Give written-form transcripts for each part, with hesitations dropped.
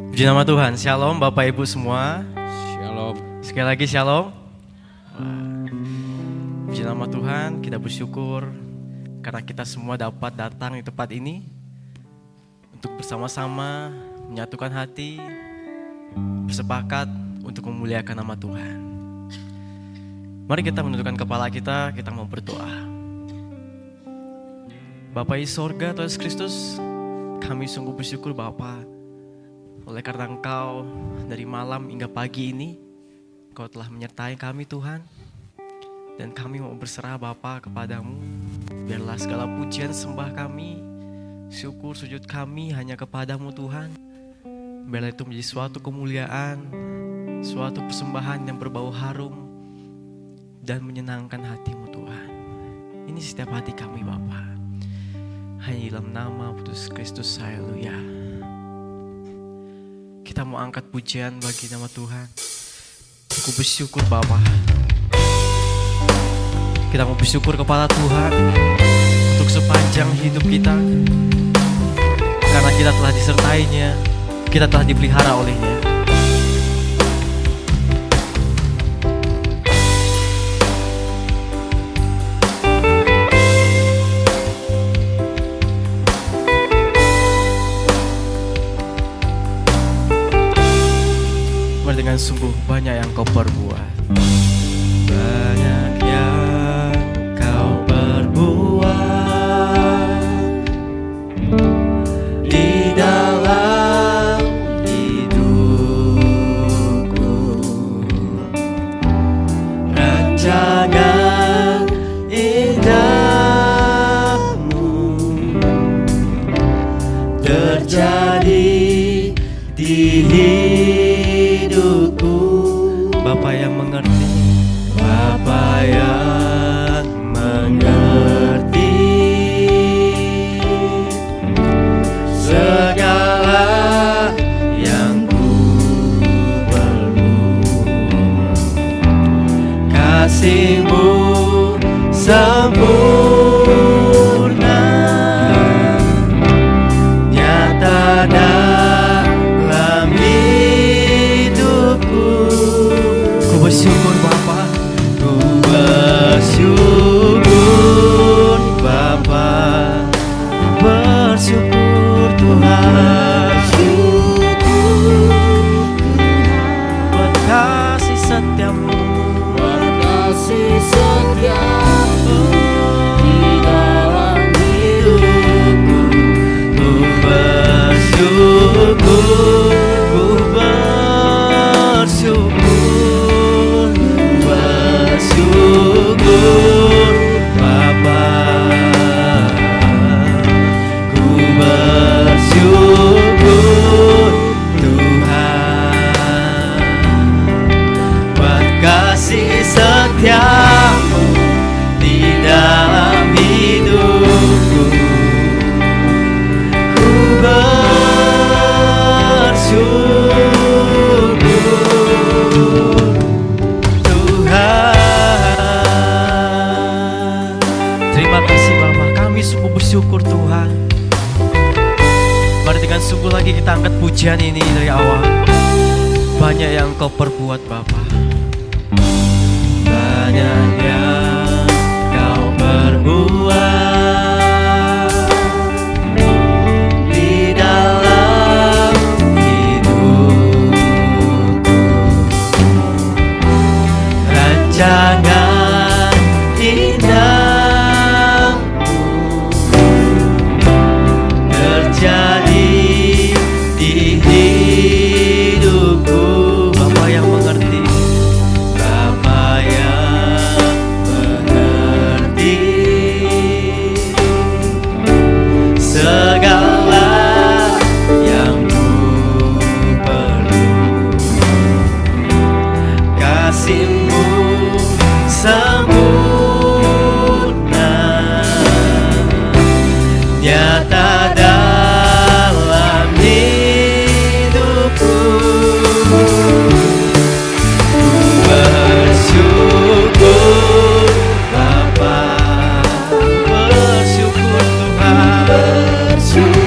Puji nama Tuhan, Shalom Bapak Ibu semua. Shalom. Sekali lagi Shalom. Puji nama Tuhan, kita bersyukur karena kita semua dapat datang di tempat ini untuk bersama-sama menyatukan hati, bersepakat untuk memuliakan nama Tuhan. Mari kita menundukkan kepala kita mau berdoa. Bapa di sorga, Tuhan Yesus Kristus, kami sungguh bersyukur Bapa, oleh karena Engkau dari malam hingga pagi ini, Engkau telah menyertai kami Tuhan. Dan kami mau berserah Bapa kepadamu. Biarlah segala pujian sembah kami, syukur sujud kami hanya kepadamu Tuhan. Biarlah itu menjadi suatu kemuliaan, suatu persembahan yang berbau harum dan menyenangkan hatimu Tuhan. Ini setiap hati kami Bapa. Hanya dalam nama Yesus Kristus, haleluya. Kita mau angkat pujian bagi nama Tuhan. Aku bersyukur Bapa. Kita mau bersyukur kepada Tuhan untuk sepanjang hidup kita. Karena kita telah disertainya, kita telah dipelihara olehnya. Dengan sungguh banyak yang kau perbuat. Banyak yang kau perbuat di dalam hidupku. Rancangan indahmu terjadi di Bapa yang mengerti, Bapa yang mengerti segala yang ku perlu. Kasih-Mu sempurna, nyata dalam hidupku. Bersyukur Bapa, ku bersyukur Bapa, bersyukur Tuhan, buat kasih setiamu, buat kasih setiamu di dalam hidupku. Ku bersyukur, ku bersyukur. Syukur Bapa, ku bersyukur Tuhan, buat kasih setiamu di dalam hidupku. Ku bersyukur Tuhan. Terima kasih Bapa, kami sungguh bersyukur Tuhan. Mari dengan sungguh lagi kita angkat pujian ini dari awal. Banyak yang kau perbuat Bapa, banyak yang kau perbuat di dalam hidupku. Rancangan indahmu terjadi di hidupku. Bapa yang mengerti, Bapa yang mengerti segala yang ku perlu. Kasih-Mu sempurna, nyata dalam hidupku. Ku bersyukur Bapa, bersyukur Tuhan, bersyukur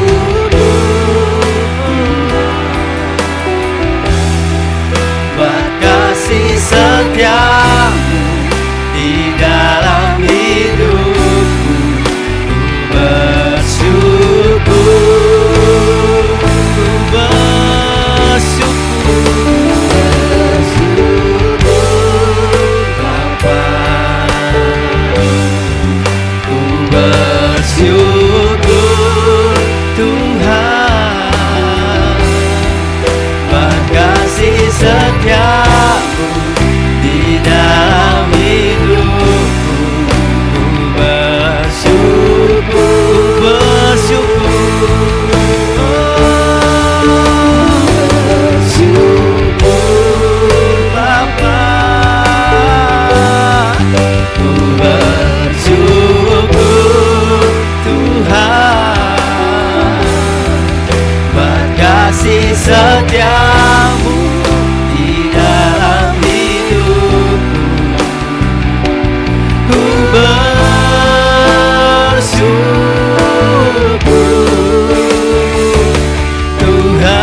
setiamu di dalam hidupku. Ku bersyukur Tuhan.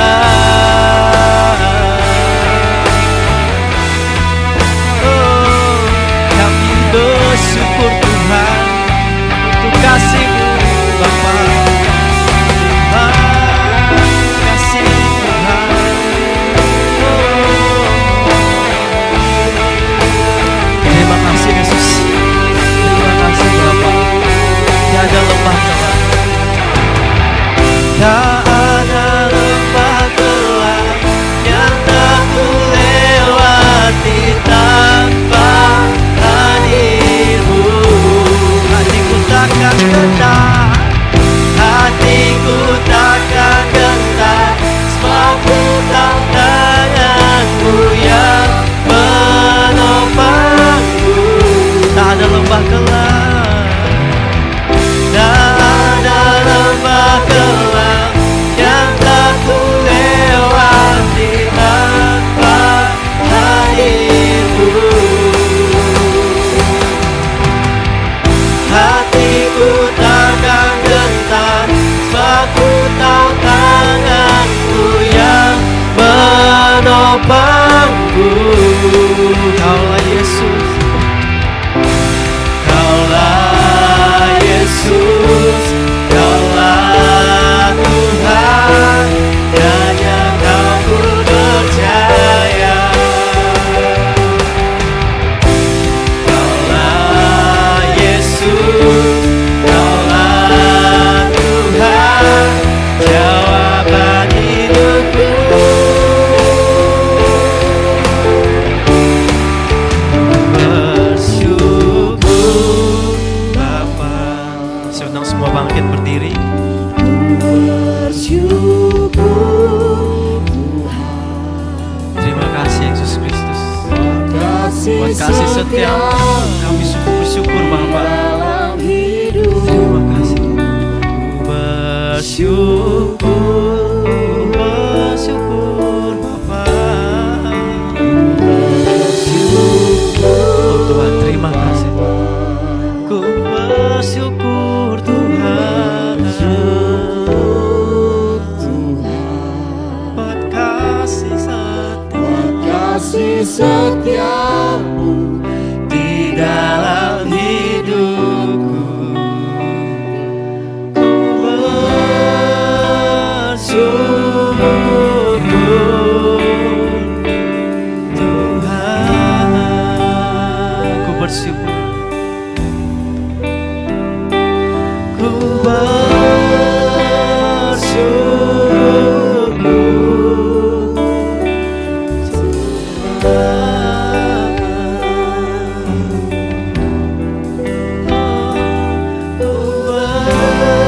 Oh, kami bersyukur Tuhan untuk kasih-Mu Bapa. Tak ada lembah gelap yang tak ku lewati tanpa hadir-Mu. Hatiku takkan gentar, hatiku takkan gentar, sebab ku tahu tangan-Mu yang menopangku. Tak ada lembah gelap, tak ada lembah gelap yang tak ku lewati tanpa hadir-Mu. Hatiku takkan gentar, sebab ku tahu tangan-Mu yang menopangku. Kaulah Yesus, Kaulah Yesus, Kaulah Tuhan, hanya Kau ku percaya. Kaulah Yesus, Kaulah Tuhan, jawaban hidupku. Bersyukur Bapa. Seundang semua bangkit berdiri. Bersyukur Tuhan. Terima kasih Yesus Kristus buat kasih setiamu. Kami sungguh bersyukur Bapa. Terima kasih. Bersyukur, bersyukur Bapa. Oh Tuhan, terima kasih. Ku bersyukur Tuhan buat kasih setiamu di dalam hidupku. Ku bersyukur Tuhan. Ku bersyukur. Ku bersyukur Tuhan. Ku bersyukur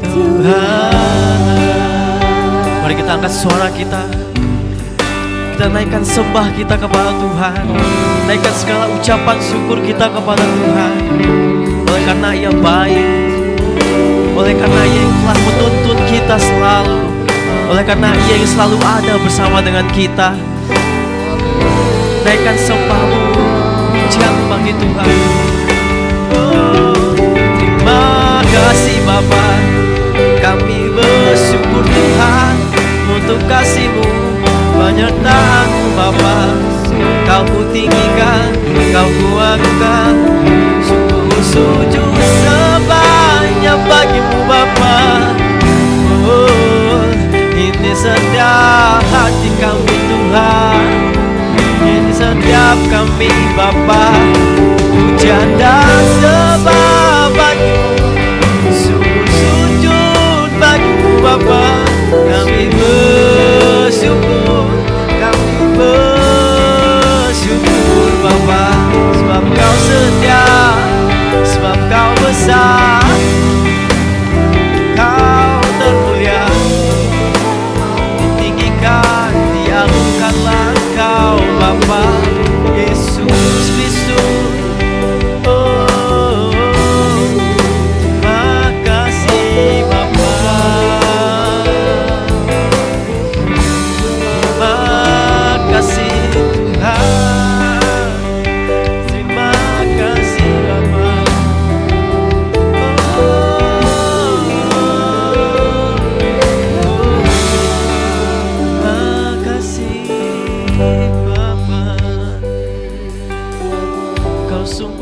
Tuhan. Mari kita angkat suara kita. Kita naikkan sembah kita kepada Tuhan. Naikkan segala ucapan syukur kita kepada Tuhan. Oleh karena Ia baik, oleh karena Ia yang telah menuntun kita selalu, oleh karena Ia yang selalu ada bersama dengan kita. Naikkan sembahmu, pujianmu bagi Tuhan. Oh, terima kasih Bapa. Kami bersyukur Tuhan untuk kasih-Mu, penyertaan-Mu Bapa. Kau ku tinggikan, Kau ku agungkan, syukur sujud sebanyak bagi-Mu Bapa. Oh, ini setiap hati kami Tuhan, ini setiap kami Bapa. Pujian dan sembah bagi-Mu, syukur sujud bagi-Mu Bapa. Kami bersyukur, kami bersyukur Bapa. Sebab Kau setia, sebab Kau besar, Kau termulia, ditinggikan, diagungkanlah Kau Bapa. Yesus Kristus, oh, terima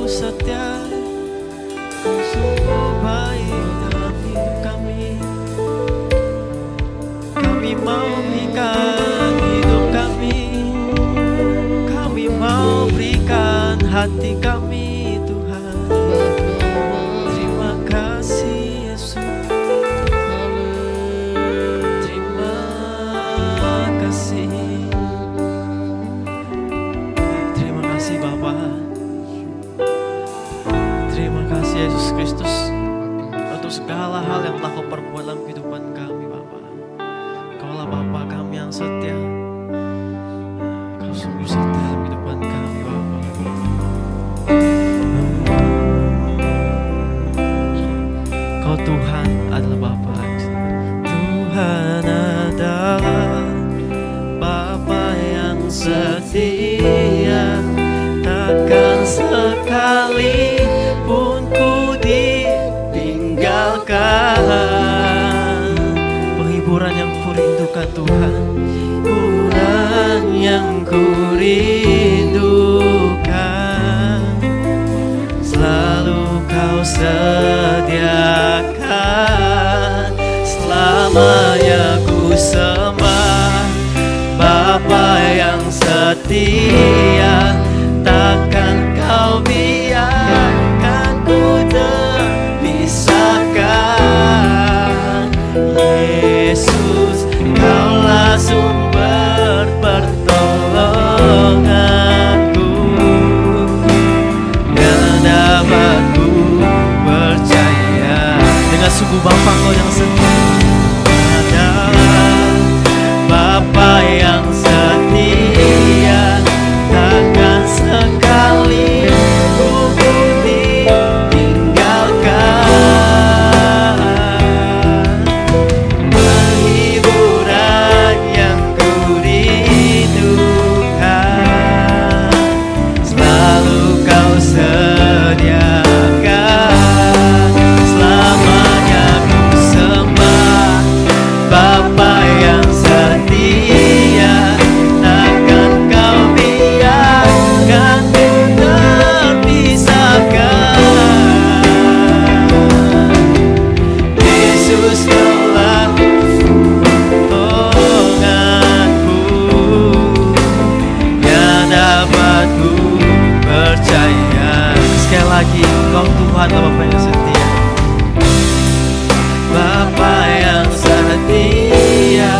setia, Kau sungguh baik dalam hidup kami. Kami mau berikan hidup kami, kami mau berikan hati kami Tuhan. Terima kasih Yesus, terima kasih. Terima kasih Bapa, terima kasih Yesus Kristus untuk segala hal yang telah Kau perbuat dalam kehidupan kami Bapa. Kaulah Bapa kami yang setia, Kau sungguh setia dalam kehidupan kami Bapa. Kau Tuhan adalah Bapa, Tuhan adalah Bapa yang setia, takkan sekali pun ku ditinggalkan. Penghiburan yang ku rindukan Tuhan, hiburan yang ku rindukan, selalu Kau sediakan. Selamanya ku sembah Bapa yang setia, takkan Kau biarkan ku terpisahkan. Yesus, Kaulah sumber pertolonganku, yang dapat ku percaya. Dengan sungguh Bapa Kau yang setia, Bapa yang setia, takkan sekali ku ditinggalkan. Penghiburan yang ku rindukan, selalu Kau sediakan. Selamanya ku sembah Bapa yang setia, takkan Kau biarkan ku terpisahkan. Yesus, Kaulah tolonganku, yang dapat ku percaya. Sekali lagi, Kau Tuhan Bapa yang setia, Bapa yang setia,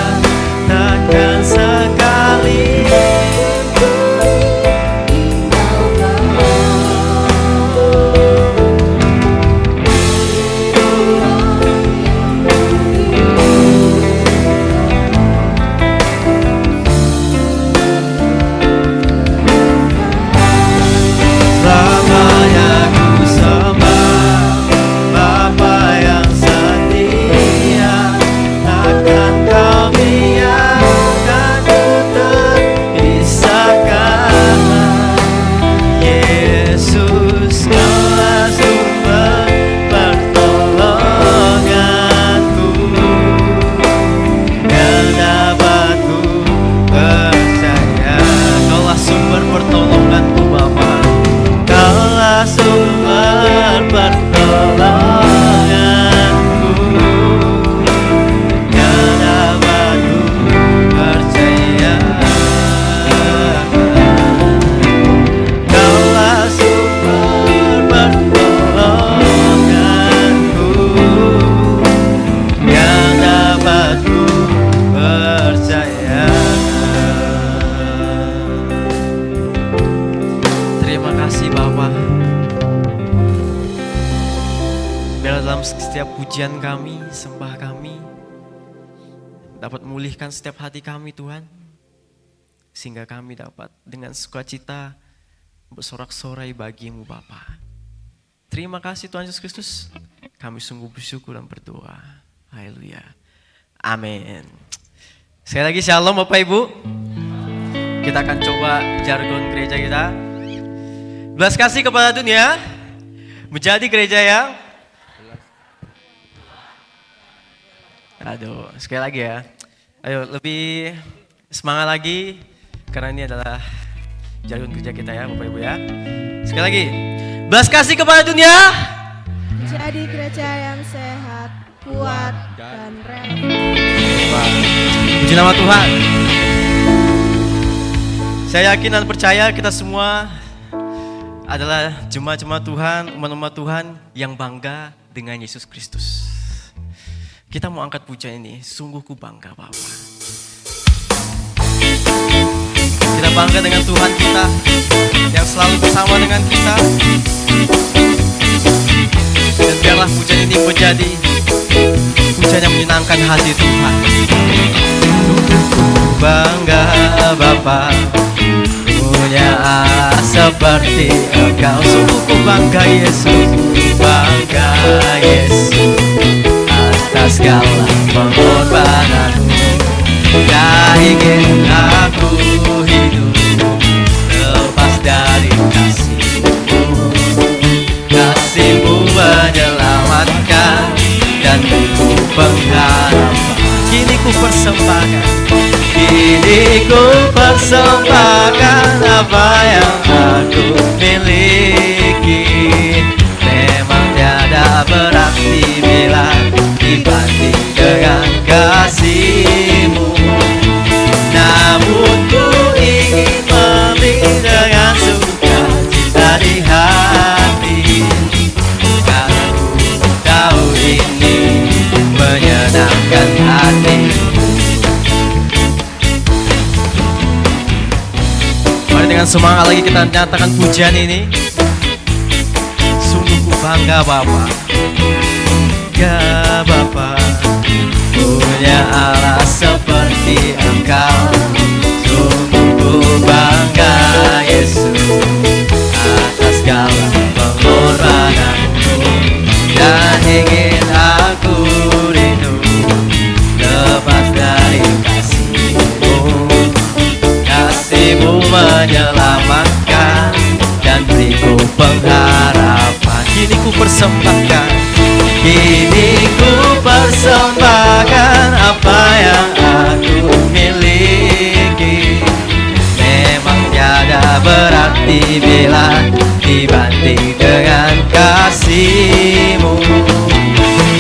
takkan sekali selamanya ku sembah Bapa yang setia, takkan Kau biarkan ku terpisahkan. Yesus, Kaulah sumber pertolonganku, yang dapat ku percaya. Kaulah sumber pertolonganku Bapa, Kaulah sumber pertolonganku, yang dapat ku percaya. Kaulah sumber pertolonganku, yang dapat ku percaya. Terima kasih Bapa. Biar dalam setiap pujian kami, sembah kami, dapat memulihkan setiap hati kami Tuhan, sehingga kami dapat dengan sukacita bersorak-sorai bagimu Bapa. Terima kasih Tuhan Yesus Kristus. Kami sungguh bersyukur dan berdoa. Haleluya. Amin. Sekali lagi shalom Bapak Ibu. Kita akan coba jargon gereja kita. Belas kasih kepada dunia menjadi gereja yang aduh, sekali lagi ya. Ayo lebih semangat lagi karena ini adalah jargon kerja kita ya Bapak Ibu ya. Sekali lagi, Belas kasih kepada dunia. Jadi gereja yang sehat, kuat, dan relevan. Puji nama Tuhan. Saya yakin dan percaya kita semua adalah jemaat-jemaat Tuhan, umat-umat Tuhan yang bangga dengan Yesus Kristus. Kita mau angkat pujian ini, sungguh ku bangga Bapa. Kita bangga dengan Tuhan kita yang selalu bersama dengan kita. Dan biarlah pujian ini menjadi pujian yang menyenangkan hati Tuhan. Bangga Bapa, punya seperti Engkau. Sungguh ku bangga Yesus, bangga Yesus atas segala pengorbananmu. Tak ingin aku hidup lepas dari kasih-Mu. Kasih-Mu menyelamatkan dan ku pengharapan. Kini ku persembahkan, kini ku persembahkan apa yang aku miliki. Memang tiada berarti bila dibanding dengan kasih-Mu. Namun ku ingin memberi dengan sukacita di hati, karena ku tahu ini menyenangkan hati. Mari dengan semangat lagi kita nyatakan pujian ini. Sungguh ku bangga Bapa, ya Bapa, punya Allah seperti Engkau. Sungguh ku bangga Yesus atas segala pengorbananmu. Dan ingin aku rindu lepas dari kasih-Mu. Kasih-Mu menyelamatkan dan beriku pengharapan. Kini ku persembahkan, kini ku persembahkan apa yang aku miliki. Memang tiada berarti bila dibanding dengan kasih-Mu.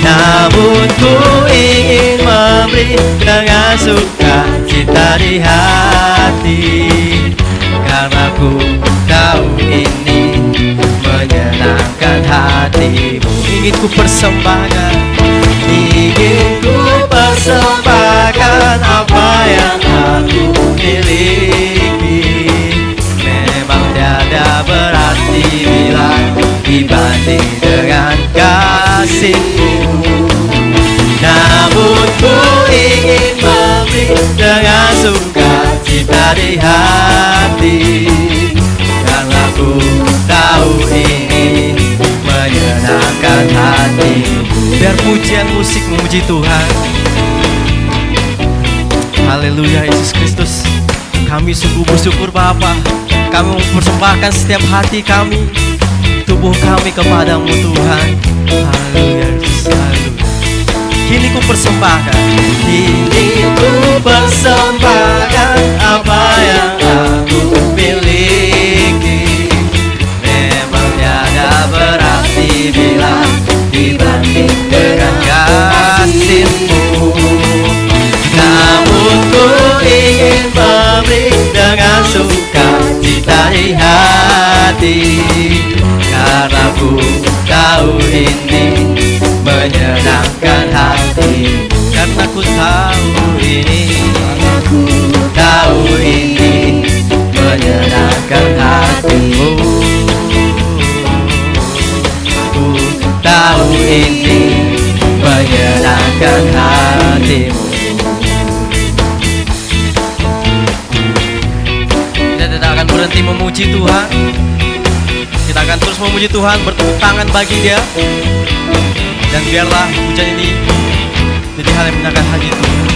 Namun ku ingin memberi dengan sukacita di hati, karena ku tahu ini menyenangkan hati-Mu. Ingin ku persembahkan, ingin ku persembahkan apa yang aku miliki. Memang tiada berarti bila dibanding dengan kasih-Mu. Namun ku ingin memberi dengan sukacita di hati, karena ku tahu ini menyenangkan hati. Biar pujian musik memuji Tuhan. Haleluya Yesus Kristus. Kami sungguh bersyukur Bapa. Kami mempersembahkan setiap hati kami, tubuh kami kepadamu Tuhan. Haleluya Yesus, haleluya. Kini ku persembahkan, kini ku persembahkan apa yang aku miliki. Memang tiada berarti bila dibanding dengan kasih-Mu. Namun ku ingin memberi dengan sukacita di hati, karena ku tahu ini menyenangkan hati. Karena ku tahu ini, ku tahu ini menyenangkan hati-Mu. Ku tahu ini menyenangkan hati-Mu. Kita tidak akan berhenti memuji Tuhan. Kita akan terus memuji Tuhan, bertepuk tangan bagi Dia. Dan biarlah pujian ini jadi hal yang menyenangkan hati Tuhan.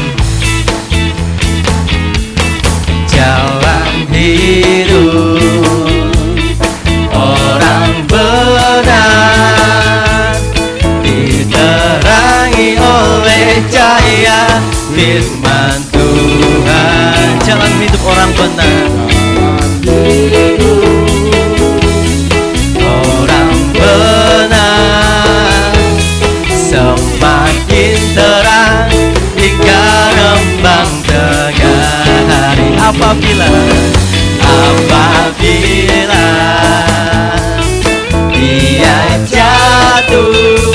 Jalan hidup orang benar diterangi oleh cahaya firman Tuhan. Jalan hidup orang benar, orang jatuh,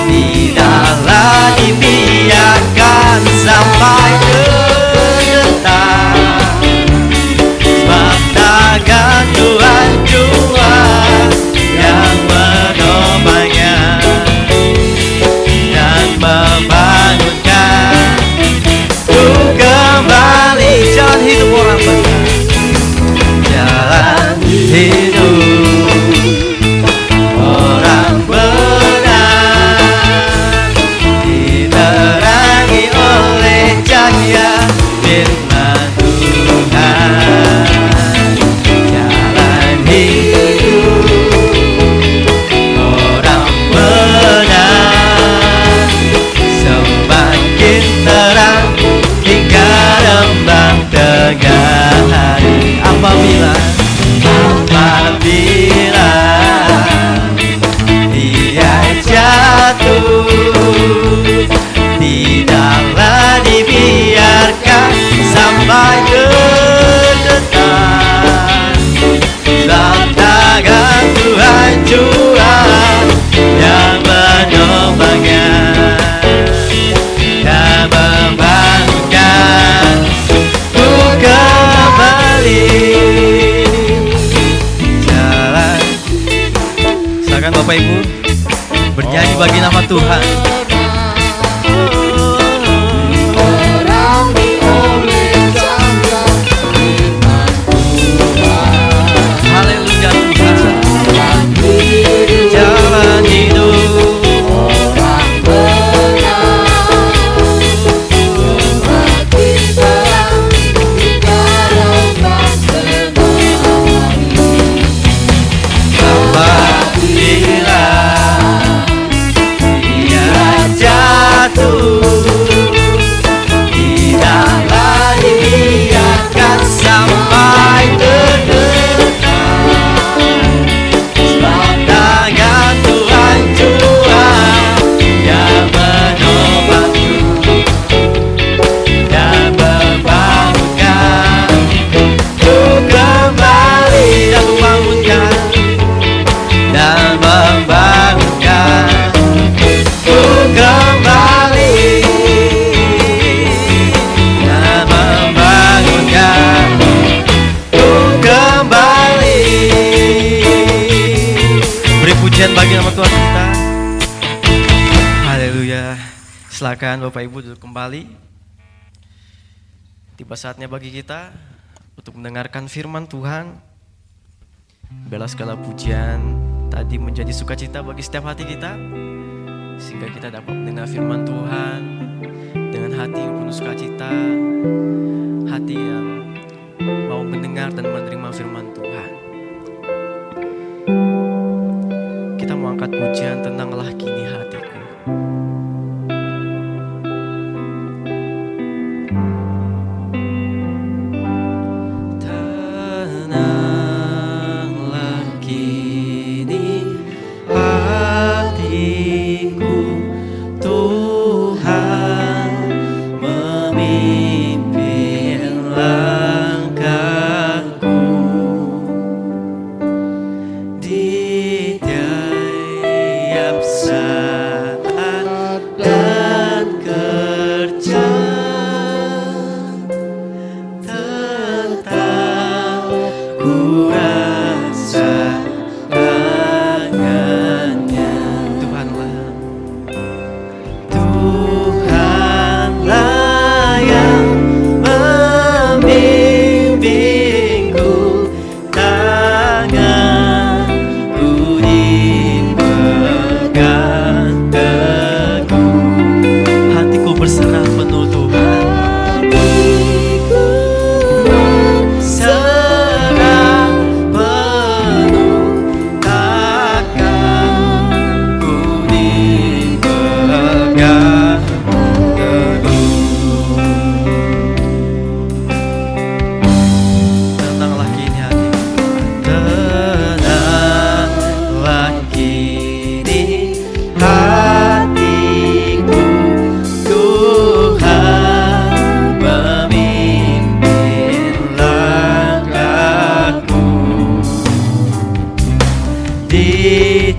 tidaklah dibiarkan sampai detak. Sebab tangan Tuhan jua yang menopangnya dan membangunkan untuk kembali jalan hidup orang benar, jalan hidup orang benar, diterangi oleh cahaya firman Tuhan. Jalan hidup orang benar semakin terang hingga rembang tengah hari. Apabila dia jatuh, tidaklah dibiarkan sampai ke detak. Sebab tangan Tuhan jua yang menopangnya dan membangunkan untuk kembali jalan. Silakan Bapak Ibu bernyanyi bagi nama Tuhan. Haleluya Tuhan. Jalan hidup apabila dia jatuh, tidaklah dibiarkan sampai ke detak. Sebab tangan Tuhan jua yang menopangku dan membangunkan untuk kembali dan membangunkan dan membangunkan untuk kembali dan membangunkan untuk kembali. Beri pujian bagi nama Tuhan kita. Haleluya. Silakan Bapak Ibu duduk kembali. Tiba saatnya bagi kita untuk mendengarkan firman Tuhan. Bela segala pujian tadi menjadi sukacita bagi setiap hati kita, sehingga kita dapat mendengar firman Tuhan dengan hati yang penuh sukacita, hati yang mau mendengar dan menerima firman Tuhan. Kita mau angkat pujian tenanglah kini hatiku. Tenanglah kini hatiku, Tuhan memimpin langkahku di tiap saat.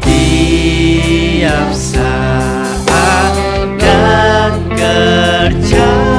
tiap saat dan kerja.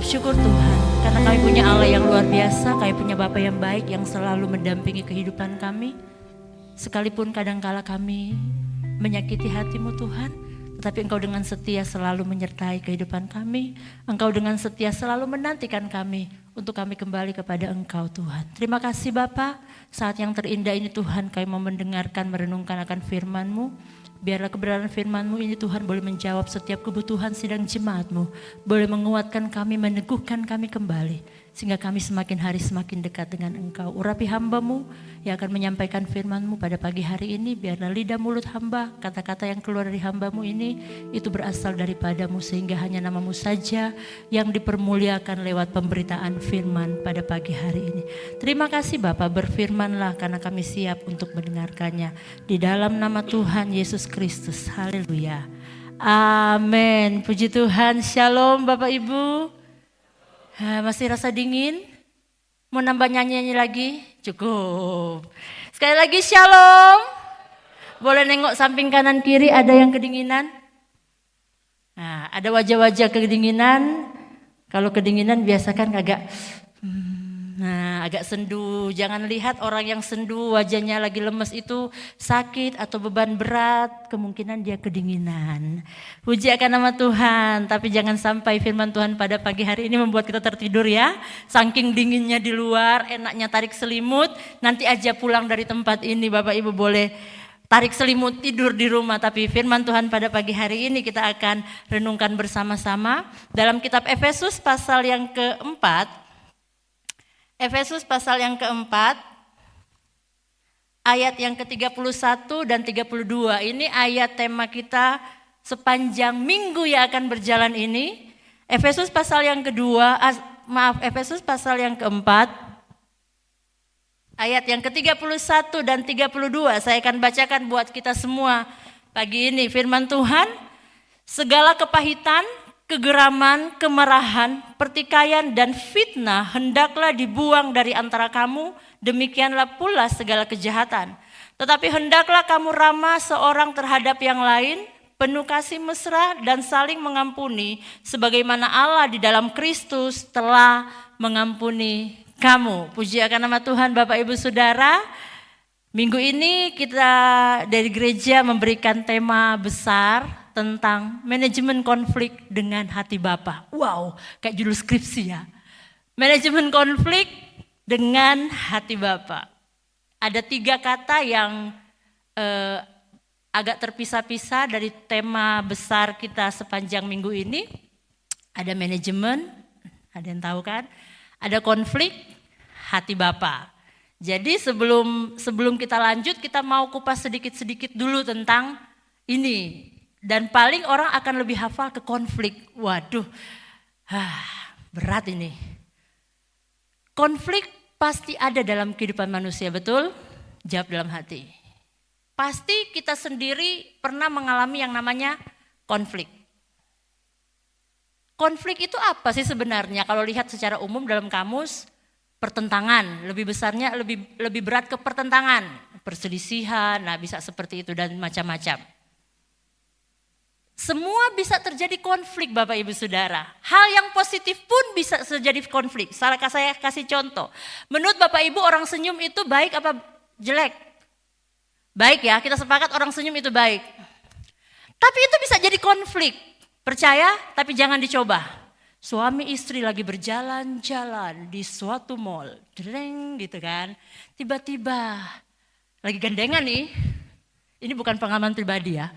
Syukur Tuhan, karena kami punya Allah yang luar biasa, kami punya Bapa yang baik yang selalu mendampingi kehidupan kami. Sekalipun kadangkala kami menyakiti hati-Mu Tuhan, tetapi Engkau dengan setia selalu menyertai kehidupan kami. Engkau dengan setia selalu menantikan kami untuk kami kembali kepada Engkau Tuhan. Terima kasih Bapa, saat yang terindah ini Tuhan kami mau mendengarkan, merenungkan akan firman-Mu. Biarlah kebenaran firman-Mu ini Tuhan boleh menjawab setiap kebutuhan sidang jemaat-Mu. Boleh menguatkan kami, meneguhkan kami kembali. Sehingga kami semakin hari semakin dekat dengan Engkau. Urapi hamba-Mu yang akan menyampaikan firman-Mu pada pagi hari ini. Biarlah lidah mulut hamba, kata-kata yang keluar dari hamba-Mu ini, itu berasal daripada-Mu. Sehingga hanya nama-Mu saja yang dipermuliakan lewat pemberitaan firman pada pagi hari ini. Terima kasih Bapa, berfirmanlah karena kami siap untuk mendengarkannya. Di dalam nama Tuhan Yesus Kristus, haleluya. Amin. Puji Tuhan, shalom Bapak Ibu. Masih rasa dingin? Mau nambah nyanyi lagi? Cukup. Sekali lagi shalom. Boleh nengok samping kanan kiri, ada yang kedinginan? Nah, ada wajah-wajah kedinginan. Kalau kedinginan biasakan agak agak sendu. Jangan lihat orang yang sendu wajahnya lagi lemes itu sakit atau beban berat, kemungkinan dia kedinginan. Puji akan nama Tuhan, tapi jangan sampai firman Tuhan pada pagi hari ini membuat kita tertidur ya. Saking dinginnya di luar, enaknya tarik selimut, nanti aja pulang dari tempat ini Bapak Ibu boleh tarik selimut tidur di rumah. Tapi firman Tuhan pada pagi hari ini kita akan renungkan bersama-sama dalam kitab Efesus pasal yang keempat. Efesus pasal yang keempat, ayat yang ke-31 dan 32. Ini ayat tema kita sepanjang minggu yang akan berjalan ini. Efesus pasal yang kedua, Efesus pasal yang keempat, ayat yang ke-31 dan 32. Saya akan bacakan buat kita semua pagi ini. Firman Tuhan, segala kepahitan, kegeraman, kemarahan, pertikaian, dan fitnah hendaklah dibuang dari antara kamu, demikianlah pula segala kejahatan. Tetapi hendaklah kamu ramah seorang terhadap yang lain, penuh kasih mesra dan saling mengampuni, sebagaimana Allah di dalam Kristus telah mengampuni kamu. Puji akan nama Tuhan Bapak Ibu Saudara. Minggu ini kita dari gereja memberikan tema besar tentang manajemen konflik dengan hati Bapa. Wow, kayak judul skripsi ya. Manajemen konflik dengan hati Bapa. Ada 3 kata yang agak terpisah-pisah dari tema besar kita sepanjang minggu ini. Ada manajemen, ada yang tahu kan? Ada konflik, hati Bapa. Jadi sebelum kita lanjut, kita mau kupas sedikit-sedikit dulu tentang ini. Dan paling orang akan lebih hafal ke konflik. Waduh, berat ini. Konflik pasti ada dalam kehidupan manusia, betul? Jawab dalam hati. Pasti kita sendiri pernah mengalami yang namanya konflik. Konflik itu apa sih sebenarnya? Kalau lihat secara umum dalam kamus, pertentangan. Lebih besarnya, lebih berat ke pertentangan. Perselisihan, nah bisa seperti itu dan macam-macam. Semua bisa terjadi konflik Bapak Ibu Saudara. Hal yang positif pun bisa terjadi konflik. Saya kasih contoh. Menurut Bapak Ibu orang senyum itu baik apa jelek? Baik ya, kita sepakat orang senyum itu baik. Tapi itu bisa jadi konflik. Percaya tapi jangan dicoba. Suami istri lagi berjalan-jalan di suatu mall. Dereng gitu kan. Tiba-tiba lagi gandengan nih. Ini bukan pengalaman pribadi ya.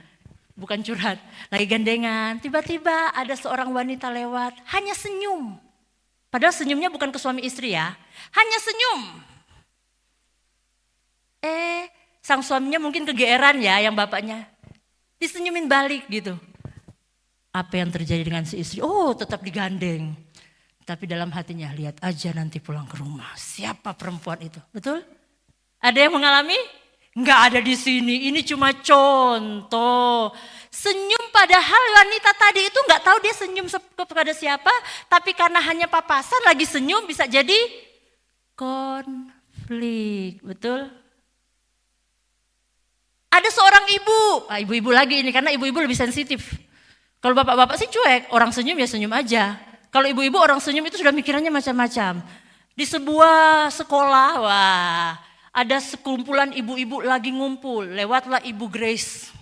Bukan curhat, lagi gandengan, tiba-tiba ada seorang wanita lewat, hanya senyum. Padahal senyumnya bukan ke suami istri ya, hanya senyum. Sang suaminya mungkin kegeeran ya yang bapaknya, disenyumin balik gitu. Apa yang terjadi dengan si istri? Oh tetap digandeng. Tapi dalam hatinya, lihat aja nanti pulang ke rumah, siapa perempuan itu, betul? Ada yang mengalami? Enggak ada di sini, ini cuma contoh. Senyum padahal wanita tadi itu enggak tahu dia senyum kepada siapa. Tapi karena hanya papasan lagi senyum bisa jadi konflik, betul? Ada seorang ibu, ibu-ibu lagi ini karena ibu-ibu lebih sensitif. Kalau bapak-bapak sih cuek, orang senyum ya senyum aja. Kalau ibu-ibu orang senyum itu sudah mikirannya macam-macam. Di sebuah sekolah, wah... Ada sekumpulan ibu-ibu lagi ngumpul, lewatlah Ibu Grace.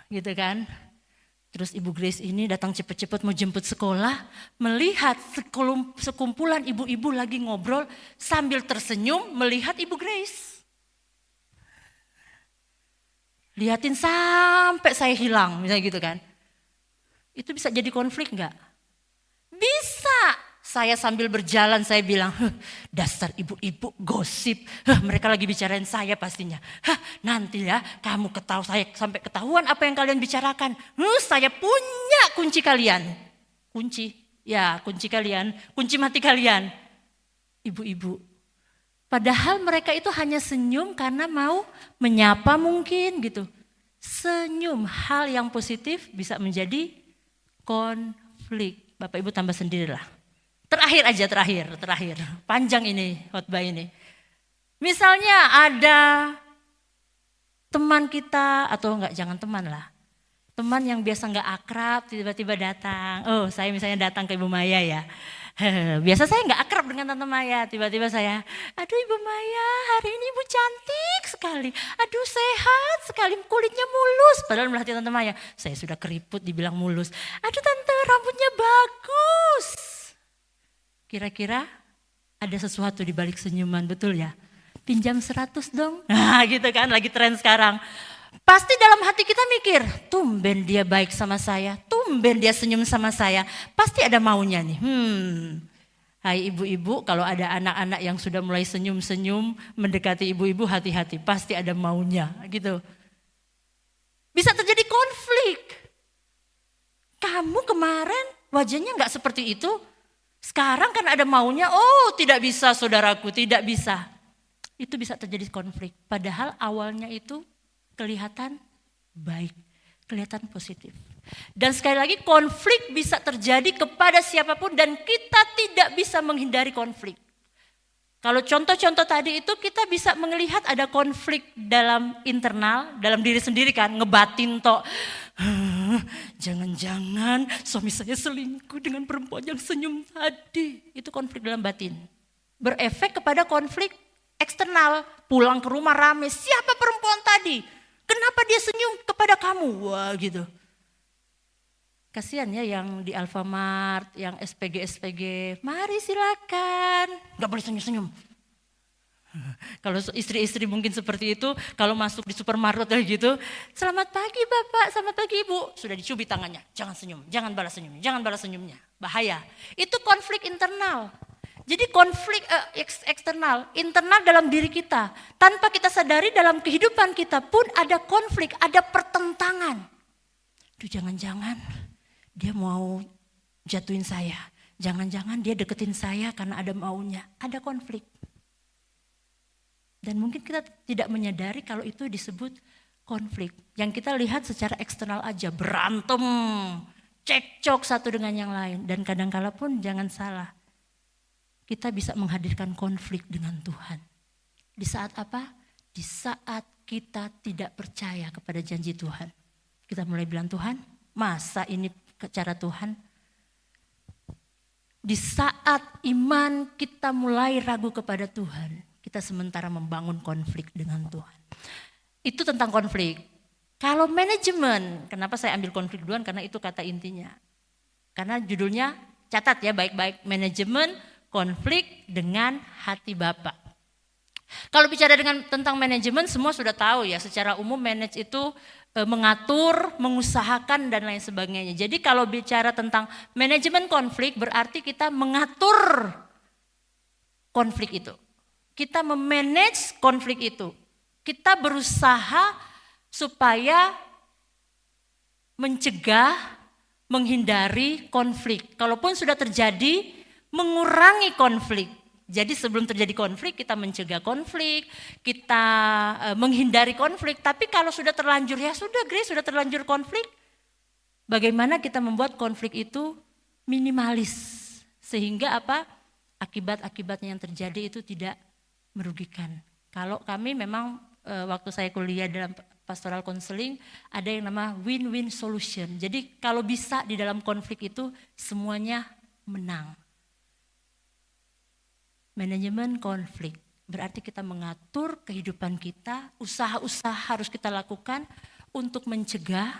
Gitu kan. Terus Ibu Grace ini datang cepat-cepat mau jemput sekolah, melihat sekumpulan ibu-ibu lagi ngobrol sambil tersenyum melihat Ibu Grace. Lihatin sampai saya hilang, misalnya gitu kan. Itu bisa jadi konflik enggak? Bisa. Saya sambil berjalan saya bilang, dasar ibu-ibu gosip, mereka lagi bicarain saya pastinya. Nanti ya kamu saya sampai ketahuan apa yang kalian bicarakan. Saya punya kunci kalian. Kunci kalian, kunci mati kalian. Ibu-ibu. Padahal mereka itu hanya senyum karena mau menyapa mungkin gitu. Senyum, hal yang positif bisa menjadi konflik. Bapak Ibu tambah sendirilah. Terakhir. Panjang ini khotbah ini. Misalnya ada teman kita atau jangan teman lah. Teman yang biasa enggak akrab tiba-tiba datang. Oh, saya misalnya datang ke Ibu Maya ya. Biasa saya enggak akrab dengan Tante Maya. Tiba-tiba saya, aduh Ibu Maya hari ini Ibu cantik sekali. Aduh sehat sekali, kulitnya mulus. Padahal melihati Tante Maya, saya sudah keriput dibilang mulus. Aduh Tante rambutnya bagus. Kira-kira ada sesuatu di balik senyuman, betul ya? Pinjam 100 dong. Nah gitu kan, lagi tren sekarang. Pasti dalam hati kita mikir, tumben dia baik sama saya, tumben dia senyum sama saya. Pasti ada maunya nih. Hai ibu-ibu, kalau ada anak-anak yang sudah mulai senyum-senyum mendekati ibu-ibu, hati-hati, pasti ada maunya gitu. Bisa terjadi konflik. Kamu kemarin wajahnya gak seperti itu. Sekarang kan ada maunya, oh tidak bisa saudaraku, tidak bisa. Itu bisa terjadi konflik. Padahal awalnya itu kelihatan baik, kelihatan positif. Dan sekali lagi konflik bisa terjadi kepada siapapun dan kita tidak bisa menghindari konflik. Kalau contoh-contoh tadi itu kita bisa melihat ada konflik dalam internal, dalam diri sendiri kan, ngebatin tok. Jangan-jangan suami saya selingkuh dengan perempuan yang senyum tadi. Itu konflik dalam batin. Berefek kepada konflik eksternal. Pulang ke rumah rame, siapa perempuan tadi? Kenapa dia senyum kepada kamu? Wah gitu. Kasihan ya yang di Alfamart, yang SPG, mari silakan. Gak boleh senyum-senyum. Kalau istri-istri mungkin seperti itu, kalau masuk di supermarket gitu, selamat pagi Bapak, selamat pagi Ibu. Sudah dicubit tangannya, jangan senyum, jangan balas senyumnya. Bahaya, itu konflik internal. Jadi konflik eksternal, internal dalam diri kita. Tanpa kita sadari dalam kehidupan kita pun ada konflik, ada pertentangan. Duh, jangan-jangan dia mau jatuhin saya. Jangan-jangan dia deketin saya karena ada maunya. Ada konflik. Dan mungkin kita tidak menyadari kalau itu disebut konflik. Yang kita lihat secara eksternal aja, berantem, cekcok satu dengan yang lain. Dan kadang-kala pun jangan salah, kita bisa menghadirkan konflik dengan Tuhan. Di saat apa? Di saat kita tidak percaya kepada janji Tuhan. Kita mulai bilang, Tuhan, masa ini cara Tuhan? Di saat iman kita mulai ragu kepada Tuhan, kita sementara membangun konflik dengan Tuhan. Itu tentang konflik. Kalau manajemen, kenapa saya ambil konflik duluan? Karena itu kata intinya. Karena judulnya, catat ya baik-baik, manajemen konflik dengan hati Bapa. Kalau bicara tentang manajemen, semua sudah tahu ya, secara umum manage itu mengatur, mengusahakan dan lain sebagainya. Jadi kalau bicara tentang manajemen konflik berarti kita mengatur konflik itu. Kita memanage konflik itu. Kita berusaha supaya mencegah, menghindari konflik. Kalaupun sudah terjadi, mengurangi konflik. Jadi sebelum terjadi konflik kita mencegah konflik, kita menghindari konflik. Tapi kalau sudah terlanjur, ya sudah Grace, sudah terlanjur konflik. Bagaimana kita membuat konflik itu minimalis. Sehingga apa? Akibat-akibatnya yang terjadi itu tidak merugikan. Kalau kami memang waktu saya kuliah dalam pastoral counseling ada yang nama win-win solution. Jadi kalau bisa di dalam konflik itu semuanya menang. Manajemen konflik berarti kita mengatur kehidupan kita, usaha-usaha harus kita lakukan untuk mencegah,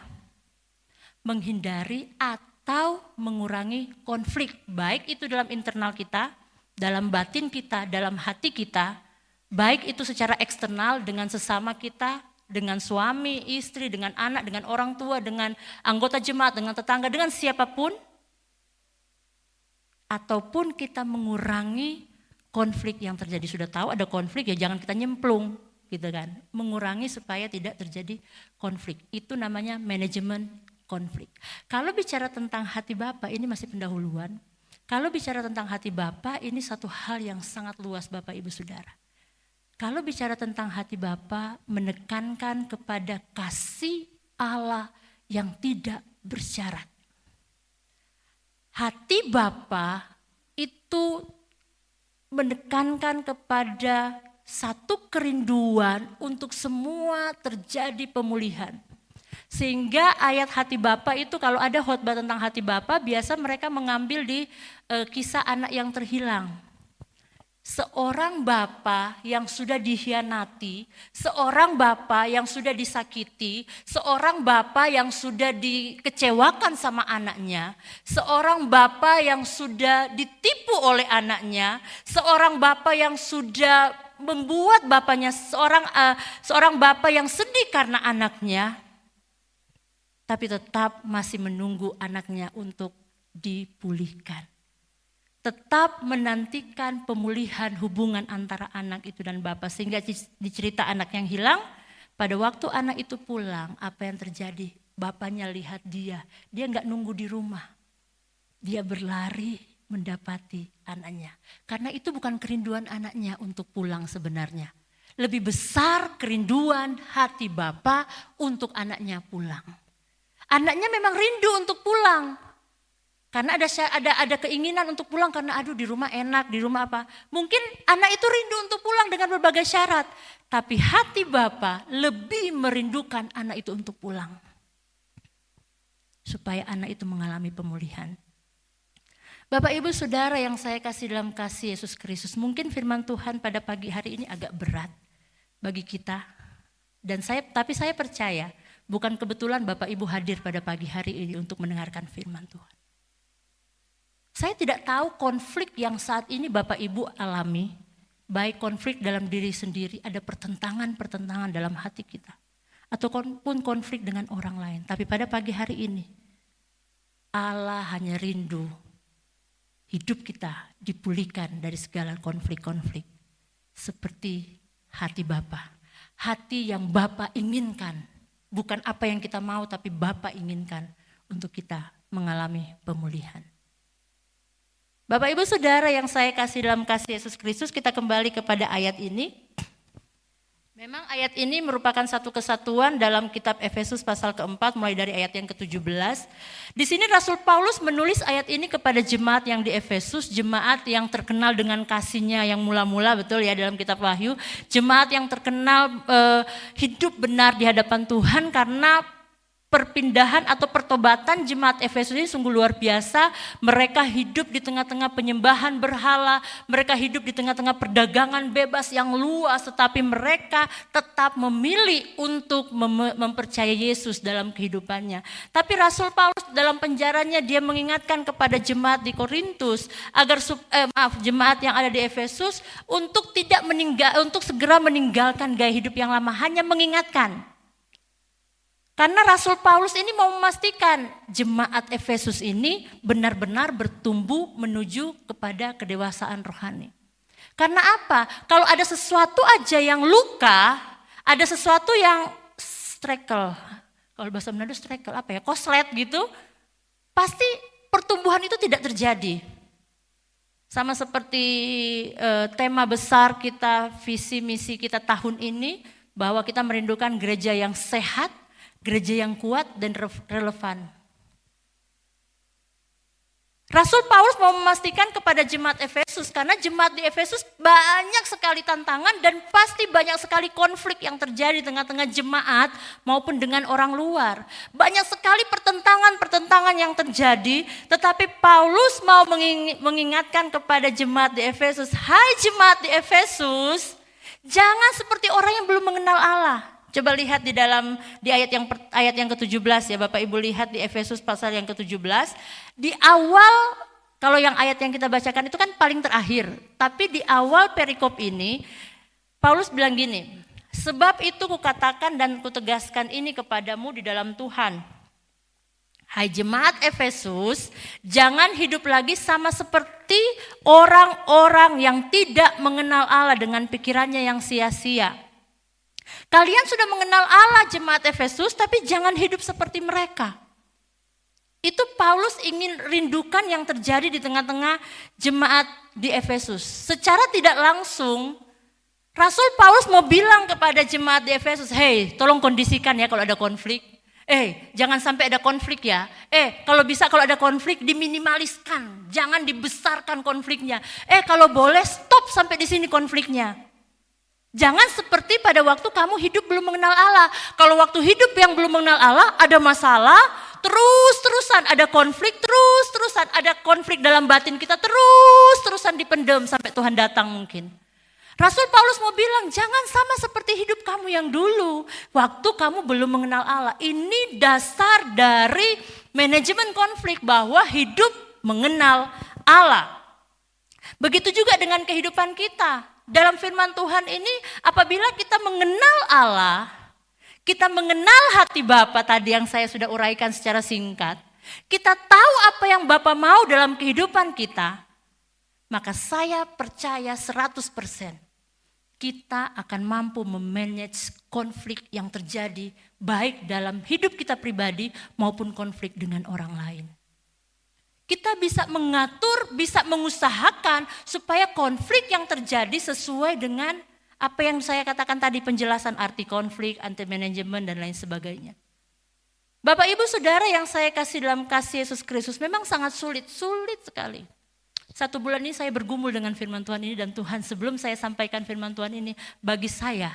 menghindari atau mengurangi konflik. Baik itu dalam internal kita, dalam batin kita, dalam hati kita, baik itu secara eksternal dengan sesama kita, dengan suami, istri, dengan anak, dengan orang tua, dengan anggota jemaat, dengan tetangga, dengan siapapun, ataupun kita mengurangi konflik yang terjadi. Sudah tahu ada konflik ya jangan kita nyemplung gitu kan. Mengurangi supaya tidak terjadi konflik. Itu namanya manajemen konflik. Kalau bicara tentang hati Bapa ini masih pendahuluan. Kalau bicara tentang hati Bapa ini satu hal yang sangat luas Bapak Ibu Saudara. Kalau bicara tentang hati Bapa menekankan kepada kasih Allah yang tidak bersyarat. Hati Bapa itu menekankan kepada satu kerinduan untuk semua terjadi pemulihan. Sehingga ayat hati Bapa itu kalau ada khotbah tentang hati Bapa biasa mereka mengambil di kisah anak yang terhilang. Seorang bapa yang sudah dikhianati, seorang bapa yang sudah disakiti, seorang bapa yang sudah dikecewakan sama anaknya, seorang bapa yang sudah ditipu oleh anaknya, seorang bapa yang sudah membuat bapaknya seorang bapa yang sedih karena anaknya, tapi tetap masih menunggu anaknya untuk dipulihkan. Tetap menantikan pemulihan hubungan antara anak itu dan bapak. Sehingga dicerita anak yang hilang, pada waktu anak itu pulang, apa yang terjadi? Bapaknya lihat dia gak nunggu di rumah. Dia berlari mendapati anaknya. Karena itu bukan kerinduan anaknya untuk pulang sebenarnya. Lebih besar kerinduan hati bapak untuk anaknya pulang. Anaknya memang rindu untuk pulang. Karena ada keinginan untuk pulang karena aduh di rumah enak, di rumah apa. Mungkin anak itu rindu untuk pulang dengan berbagai syarat. Tapi hati Bapa lebih merindukan anak itu untuk pulang. Supaya anak itu mengalami pemulihan. Bapak Ibu Saudara yang saya kasih dalam kasih Yesus Kristus. Mungkin firman Tuhan pada pagi hari ini agak berat bagi kita. Tapi saya percaya bukan kebetulan Bapak Ibu hadir pada pagi hari ini untuk mendengarkan firman Tuhan. Saya tidak tahu konflik yang saat ini Bapak Ibu alami, baik konflik dalam diri sendiri, ada pertentangan dalam hati kita. Ataupun konflik dengan orang lain. Tapi pada pagi hari ini, Allah hanya rindu hidup kita dipulihkan dari segala konflik-konflik. Seperti hati Bapa. Hati yang Bapa inginkan. Bukan apa yang kita mau tapi Bapa inginkan untuk kita mengalami pemulihan. Bapak Ibu Saudara yang saya kasih dalam kasih Yesus Kristus, kita kembali kepada ayat ini. Memang ayat ini merupakan satu kesatuan dalam kitab Efesus pasal keempat mulai dari ayat yang ke-17. Di sini Rasul Paulus menulis ayat ini kepada jemaat yang di Efesus, jemaat yang terkenal dengan kasihnya yang mula-mula, betul ya, dalam kitab Wahyu. Jemaat yang terkenal hidup benar di hadapan Tuhan karena perpindahan atau pertobatan jemaat Efesus ini sungguh luar biasa. Mereka hidup di tengah-tengah penyembahan berhala, mereka hidup di tengah-tengah perdagangan bebas yang luas, tetapi mereka tetap memilih untuk mempercayai Yesus dalam kehidupannya. Tapi Rasul Paulus dalam penjaranya dia mengingatkan kepada jemaat di Korintus agar jemaat yang ada di Efesus untuk untuk segera meninggalkan gaya hidup yang lama, hanya mengingatkan. Karena Rasul Paulus ini mau memastikan jemaat Efesus ini benar-benar bertumbuh menuju kepada kedewasaan rohani. Karena apa? Kalau ada sesuatu aja yang luka, ada sesuatu yang strekel. Kalau bahasa Manado strekel apa ya? Koslet gitu. Pasti pertumbuhan itu tidak terjadi. Sama seperti tema besar kita, visi misi kita tahun ini, bahwa kita merindukan gereja yang sehat, gereja yang kuat dan relevan. Rasul Paulus mau memastikan kepada jemaat Efesus, karena jemaat di Efesus banyak sekali tantangan dan pasti banyak sekali konflik yang terjadi di tengah-tengah jemaat maupun dengan orang luar. Banyak sekali pertentangan yang terjadi, tetapi Paulus mau mengingatkan kepada jemaat di Efesus, hai jemaat di Efesus, jangan seperti orang yang belum mengenal Allah. Coba lihat di ayat yang ke-17 ya, Bapak Ibu lihat di Efesus pasal yang ke-17. Di awal, kalau yang ayat yang kita bacakan itu kan paling terakhir. Tapi di awal perikop ini, Paulus bilang gini, sebab itu kukatakan dan kutegaskan ini kepadamu di dalam Tuhan. Hai jemaat Efesus, jangan hidup lagi sama seperti orang-orang yang tidak mengenal Allah dengan pikirannya yang sia-sia. Kalian sudah mengenal Allah jemaat Efesus, tapi jangan hidup seperti mereka. Itu Paulus ingin rindukan yang terjadi di tengah-tengah jemaat di Efesus. Secara tidak langsung, Rasul Paulus mau bilang kepada jemaat di Efesus, hey, tolong kondisikan ya kalau ada konflik. Jangan sampai ada konflik ya. Kalau bisa kalau ada konflik diminimaliskan, jangan dibesarkan konfliknya. Kalau boleh stop sampai di sini konfliknya. Jangan seperti pada waktu kamu hidup belum mengenal Allah. Kalau waktu hidup yang belum mengenal Allah ada masalah, terus-terusan ada konflik, terus-terusan ada konflik dalam batin kita, terus-terusan dipendam sampai Tuhan datang mungkin. Rasul Paulus mau bilang jangan sama seperti hidup kamu yang dulu. Waktu kamu belum mengenal Allah. Ini dasar dari manajemen konflik bahwa hidup mengenal Allah. Begitu juga dengan kehidupan kita. Dalam firman Tuhan ini apabila kita mengenal Allah, kita mengenal hati Bapa tadi yang saya sudah uraikan secara singkat, kita tahu apa yang Bapa mau dalam kehidupan kita, maka saya percaya 100% kita akan mampu memanage konflik yang terjadi baik dalam hidup kita pribadi maupun konflik dengan orang lain. Kita bisa mengatur, bisa mengusahakan supaya konflik yang terjadi sesuai dengan apa yang saya katakan tadi, penjelasan arti konflik, anti manajemen dan lain sebagainya. Bapak Ibu Saudara yang saya kasih dalam kasih Yesus Kristus memang sangat sulit sekali. 1 bulan ini saya bergumul dengan firman Tuhan ini dan Tuhan sebelum saya sampaikan firman Tuhan ini bagi saya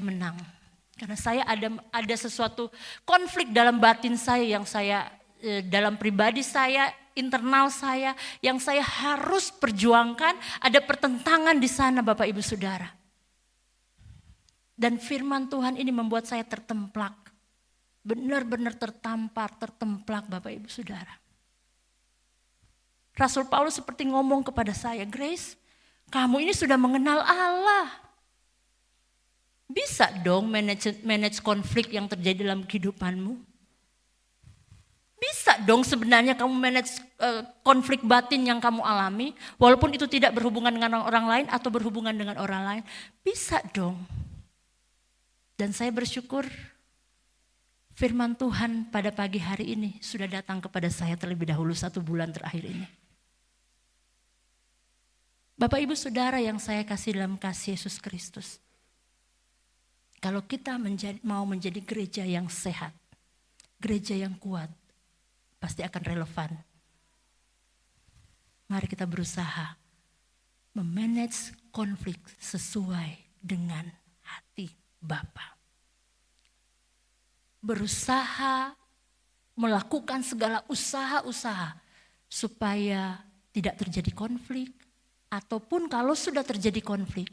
menang. Karena saya ada sesuatu konflik dalam batin saya yang saya dalam pribadi saya, internal saya yang saya harus perjuangkan, ada pertentangan di sana Bapak Ibu Saudara. Dan firman Tuhan ini membuat saya tertemplak. Benar-benar tertemplak Bapak Ibu Saudara. Rasul Paulus seperti ngomong kepada saya, Grace, kamu ini sudah mengenal Allah. Bisa dong manage konflik yang terjadi dalam kehidupanmu. Bisa dong sebenarnya kamu manage konflik batin yang kamu alami, walaupun itu tidak berhubungan dengan orang lain atau berhubungan dengan orang lain. Bisa dong. Dan saya bersyukur firman Tuhan pada pagi hari ini sudah datang kepada saya terlebih dahulu 1 bulan terakhir ini. Bapak Ibu Saudara yang saya kasih dalam kasih Yesus Kristus. Kalau kita mau menjadi gereja yang sehat, gereja yang kuat, pasti akan relevan. Mari kita berusaha memanage konflik sesuai dengan hati Bapa. Berusaha melakukan segala usaha-usaha supaya tidak terjadi konflik, ataupun kalau sudah terjadi konflik,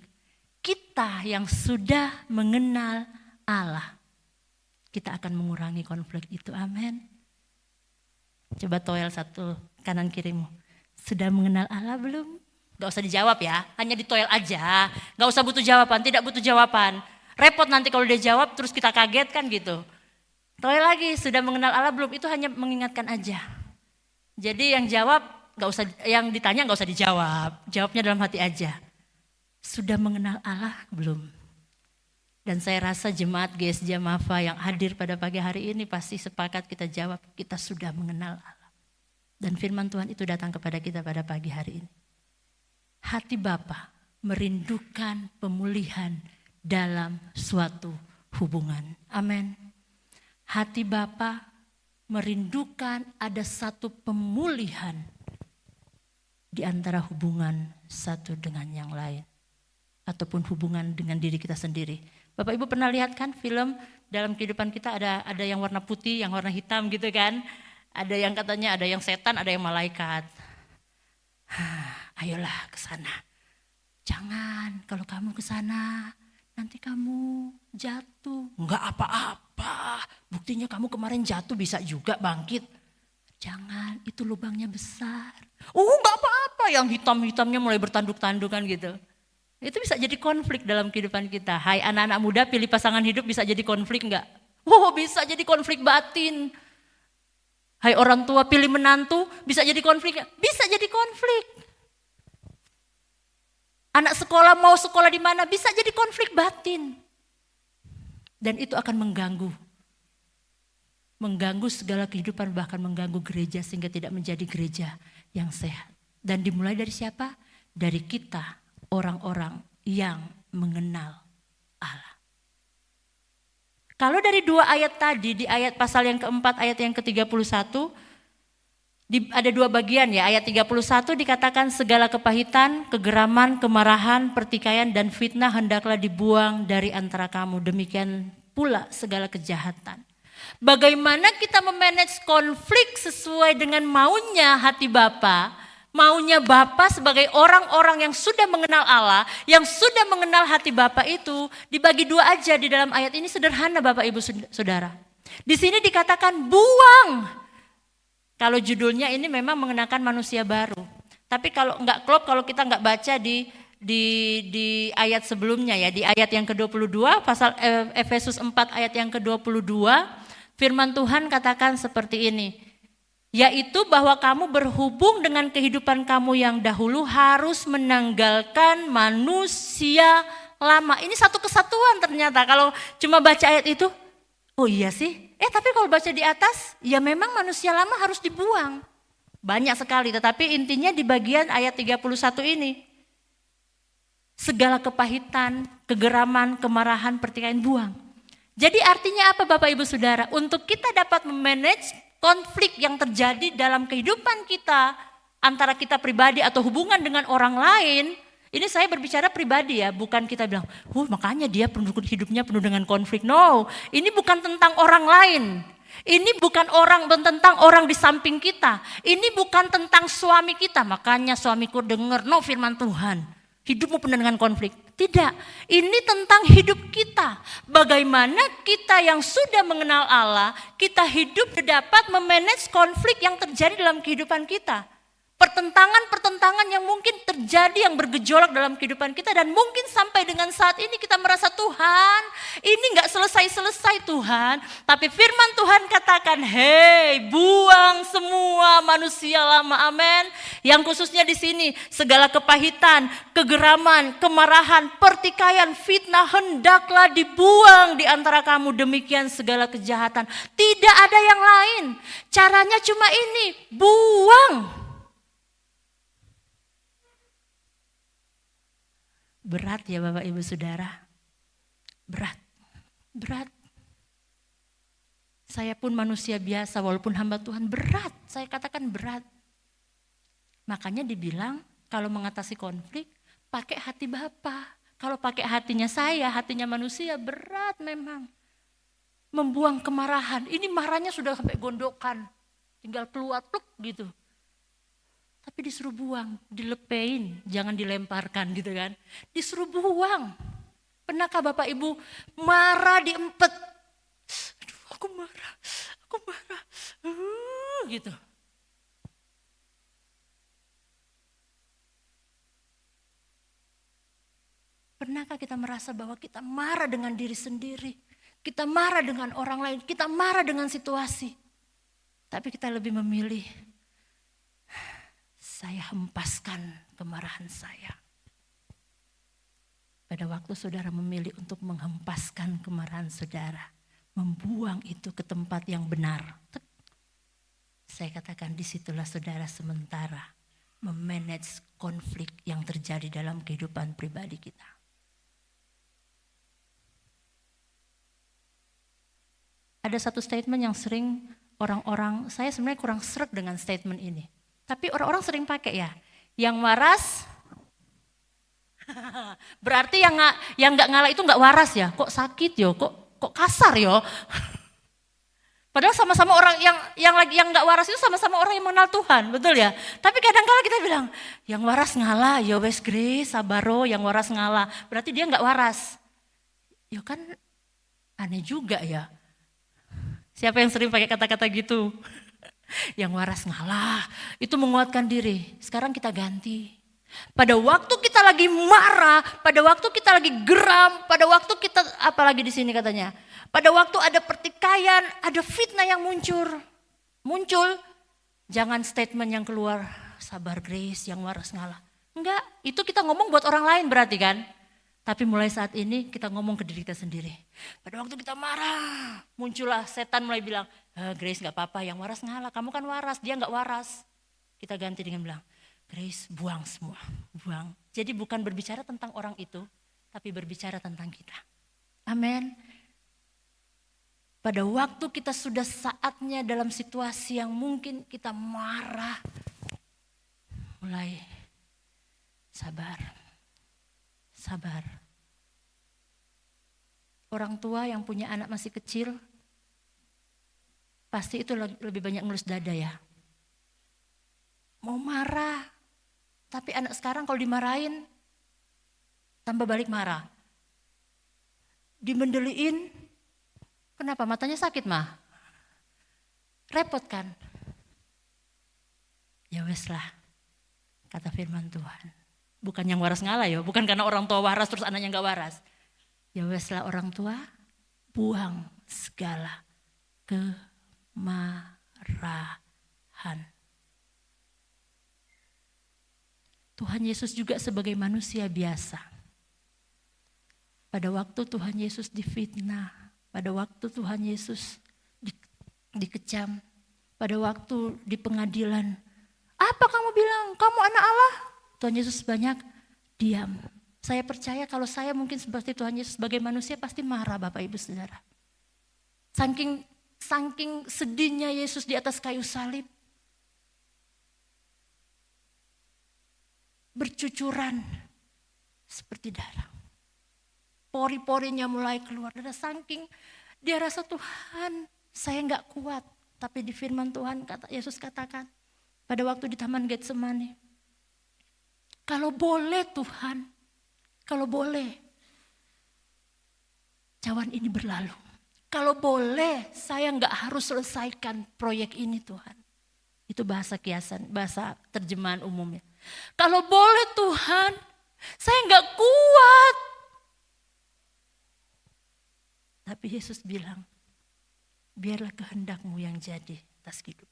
kita yang sudah mengenal Allah, kita akan mengurangi konflik itu. Amin. Coba toel satu kanan kirimu. Sudah mengenal Allah belum? Gak usah dijawab ya, hanya ditoel aja. Gak usah butuh jawaban, tidak butuh jawaban. Repot nanti kalau dia jawab terus kita kaget kan gitu. Toel lagi, sudah mengenal Allah belum? Itu hanya mengingatkan aja. Jadi yang jawab gak usah, yang ditanya gak usah dijawab. Jawabnya dalam hati aja. Sudah mengenal Allah belum? Dan saya rasa jemaat GSJ Mafa yang hadir pada pagi hari ini pasti sepakat kita jawab, kita sudah mengenal Allah. Dan firman Tuhan itu datang kepada kita pada pagi hari ini. Hati Bapa merindukan pemulihan dalam suatu hubungan. Amin. Hati Bapa merindukan ada satu pemulihan di antara hubungan satu dengan yang lain. Ataupun hubungan dengan diri kita sendiri. Bapak Ibu pernah lihat kan film dalam kehidupan kita ada yang warna putih, yang warna hitam gitu kan. Ada yang katanya ada yang setan, ada yang malaikat. Ayolah ke sana. Jangan, kalau kamu ke sana nanti kamu jatuh. Enggak apa-apa. Buktinya kamu kemarin jatuh bisa juga bangkit. Jangan, itu lubangnya besar. Enggak apa-apa, yang hitam-hitamnya mulai bertanduk-tandukan gitu. Itu bisa jadi konflik dalam kehidupan kita. Hai anak-anak muda, pilih pasangan hidup bisa jadi konflik enggak? Bisa jadi konflik batin. Hai orang tua, pilih menantu bisa jadi konflik enggak? Bisa jadi konflik. Anak sekolah mau sekolah di mana bisa jadi konflik batin. Dan itu akan mengganggu. Mengganggu segala kehidupan, bahkan mengganggu gereja sehingga tidak menjadi gereja yang sehat. Dan dimulai dari siapa? Dari kita. Orang-orang yang mengenal Allah. Kalau dari 2 ayat tadi, di ayat pasal yang keempat, ayat yang ke-31, ada 2 bagian ya. Ayat 31 dikatakan segala kepahitan, kegeraman, kemarahan, pertikaian, dan fitnah hendaklah dibuang dari antara kamu. Demikian pula segala kejahatan. Bagaimana kita memanage konflik sesuai dengan maunya hati Bapa? Maunya Bapa sebagai orang-orang yang sudah mengenal Allah, yang sudah mengenal hati Bapa itu dibagi 2 aja di dalam ayat ini, sederhana Bapak Ibu Saudara. Di sini dikatakan buang. Kalau judulnya ini memang mengenakan manusia baru. Tapi kalau enggak klop kalau kita enggak baca di ayat sebelumnya ya, di ayat yang ke-22 pasal Efesus 4 ayat yang ke-22, firman Tuhan katakan seperti ini. Yaitu bahwa kamu berhubung dengan kehidupan kamu yang dahulu harus menanggalkan manusia lama. Ini satu kesatuan ternyata. Kalau cuma baca ayat itu, oh iya sih. Tapi kalau baca di atas, ya memang manusia lama harus dibuang. Banyak sekali, tetapi intinya di bagian ayat 31 ini. Segala kepahitan, kegeraman, kemarahan, pertikaian buang. Jadi artinya apa Bapak Ibu Saudara? Untuk kita dapat memanage konflik yang terjadi dalam kehidupan kita, antara kita pribadi atau hubungan dengan orang lain, ini saya berbicara pribadi ya, bukan kita bilang, makanya dia hidupnya penuh dengan konflik. No, ini bukan tentang orang lain. Ini bukan tentang orang di samping kita. Ini bukan tentang suami kita, makanya suamiku dengar, no firman Tuhan. Hidupmu penuh dengan konflik. Tidak, ini tentang hidup kita. Bagaimana kita yang sudah mengenal Allah, kita hidup dapat memanage konflik yang terjadi dalam kehidupan kita. Pertentangan-pertentangan yang mungkin terjadi, yang bergejolak dalam kehidupan kita. Dan mungkin sampai dengan saat ini kita merasa, Tuhan ini gak selesai-selesai Tuhan. Tapi firman Tuhan katakan, hei, buang semua manusia lama, amin. Yang khususnya di sini, segala kepahitan, kegeraman, kemarahan, pertikaian, fitnah hendaklah dibuang di antara kamu. Demikian segala kejahatan. Tidak ada yang lain. Caranya cuma ini, buang. Berat ya Bapak Ibu Saudara. Berat. Berat. Saya pun manusia biasa walaupun hamba Tuhan, berat. Saya katakan berat. Makanya dibilang kalau mengatasi konflik pakai hati Bapa. Kalau pakai hatinya saya, hatinya manusia, berat memang. Membuang kemarahan. Ini marahnya sudah sampai gondokan. Tinggal keluar pluk gitu. Tapi disuruh buang, dilepein, jangan dilemparkan gitu kan. Disuruh buang. Pernahkah Bapak Ibu marah diempet? Aduh, aku marah. Gitu. Pernahkah kita merasa bahwa kita marah dengan diri sendiri? Kita marah dengan orang lain, kita marah dengan situasi. Tapi kita lebih memilih, saya hempaskan kemarahan saya. Pada waktu saudara memilih untuk menghempaskan kemarahan saudara, membuang itu ke tempat yang benar. Saya katakan disitulah saudara sementara memanage konflik yang terjadi dalam kehidupan pribadi kita. Ada satu statement yang sering orang-orang, saya sebenarnya kurang sreg dengan statement ini. Tapi orang-orang sering pakai ya, yang waras, berarti yang nggak ngalah itu nggak waras ya, kok sakit yo, kok kasar yo. Padahal sama-sama orang yang nggak waras itu sama-sama orang yang mengenal Tuhan, betul ya. Tapi kadang-kala kita bilang, yang waras ngalah, ya wes Grace, sabaro, yang waras ngalah, berarti dia nggak waras. Ya kan aneh juga ya. Siapa yang sering pakai kata-kata gitu? Yang waras ngalah, itu menguatkan diri. Sekarang kita ganti. Pada waktu kita lagi marah, pada waktu kita lagi geram, pada waktu kita, apalagi di sini katanya, pada waktu ada pertikaian, ada fitnah yang muncul, jangan statement yang keluar, sabar Grace, yang waras ngalah. Enggak, itu kita ngomong buat orang lain berarti kan. Tapi mulai saat ini kita ngomong ke diri kita sendiri. Pada waktu kita marah, muncullah setan mulai bilang, Grace gak apa-apa, yang waras ngalah, kamu kan waras, dia gak waras. Kita ganti dengan bilang, Grace buang semua, buang. Jadi bukan berbicara tentang orang itu, tapi berbicara tentang kita. Amin. Pada waktu kita sudah saatnya dalam situasi yang mungkin kita marah, mulai sabar. Sabar. Orang tua yang punya anak masih kecil, pasti itu lebih banyak ngelus dada ya. Mau marah, tapi anak sekarang kalau dimarahin, tambah balik marah. Dimendeliin, kenapa? Matanya sakit mah? Repot kan? Ya wes lah, kata firman Tuhan. Bukan yang waras ngalah ya, bukan karena orang tua waras terus anaknya gak waras. Ya weslah orang tua, buang segala kemarahan. Tuhan Yesus juga sebagai manusia biasa. Pada waktu Tuhan Yesus difitnah, pada waktu Tuhan Yesus dikecam, pada waktu di pengadilan, apa kamu bilang, kamu anak Allah? Tuhan Yesus banyak diam. Saya percaya kalau saya mungkin seperti Tuhan Yesus sebagai manusia pasti marah Bapak Ibu Saudara. Saking sedihnya Yesus di atas kayu salib. Bercucuran seperti darah. Pori-porinya mulai keluar. Dan saking dia rasa Tuhan saya gak kuat. Tapi di firman Tuhan Yesus katakan pada waktu di Taman Getsemani. Kalau boleh Tuhan, kalau boleh, cawan ini berlalu. Kalau boleh, saya nggak harus selesaikan proyek ini Tuhan. Itu bahasa kiasan, bahasa terjemahan umumnya. Kalau boleh Tuhan, saya nggak kuat. Tapi Yesus bilang, biarlah kehendak-Mu yang jadi atas hidup.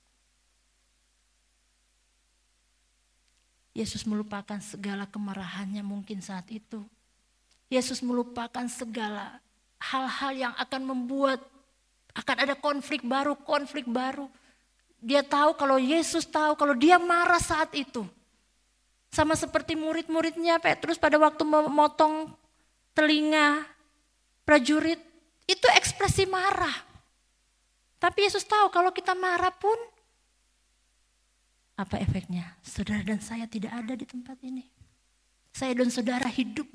Yesus melupakan segala kemarahannya mungkin saat itu. Yesus melupakan segala hal-hal yang akan membuat akan ada konflik baru. Dia tahu kalau Yesus tahu kalau dia marah saat itu. Sama seperti murid-muridnya Petrus pada waktu memotong telinga prajurit. Itu ekspresi marah. Tapi Yesus tahu kalau kita marah pun apa efeknya? Saudara dan saya tidak ada di tempat ini. Saya dan saudara hidup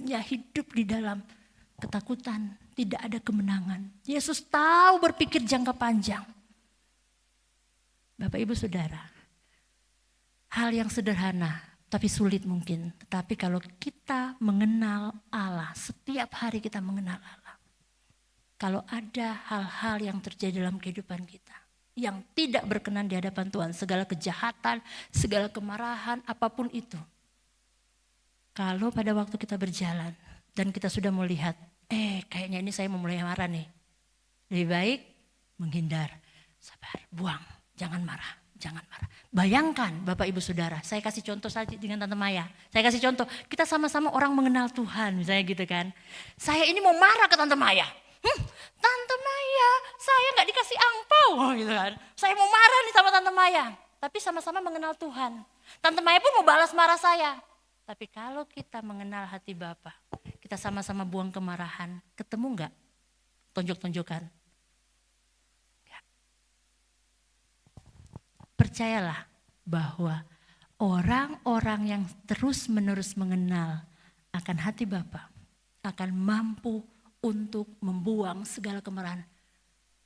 di dalam ketakutan, tidak ada kemenangan. Yesus tahu berpikir jangka panjang. Bapak Ibu Saudara, hal yang sederhana tapi sulit mungkin. Tetapi kalau kita mengenal Allah, setiap hari kita mengenal Allah. Kalau ada hal-hal yang terjadi dalam kehidupan kita, yang tidak berkenan di hadapan Tuhan, segala kejahatan, segala kemarahan, apapun itu. Kalau pada waktu kita berjalan dan kita sudah melihat, kayaknya ini saya mau mulai marah nih. Lebih baik menghindar, sabar, buang, jangan marah. Bayangkan Bapak Ibu Saudara, saya kasih contoh saja dengan Tante Maya. Saya kasih contoh, kita sama-sama orang mengenal Tuhan, misalnya gitu kan. Saya ini mau marah ke Tante Maya. Tante Maya, saya gak dikasih angpau gitu kan. Saya mau marah nih sama Tante Maya. Tapi sama-sama mengenal Tuhan. Tante Maya pun mau balas marah saya. Tapi kalau kita mengenal hati Bapa, kita sama-sama buang kemarahan. Ketemu gak tonjok-tonjokan? Gak. Percayalah bahwa orang-orang yang terus-menerus mengenal akan hati Bapa akan mampu untuk membuang segala kemarahan.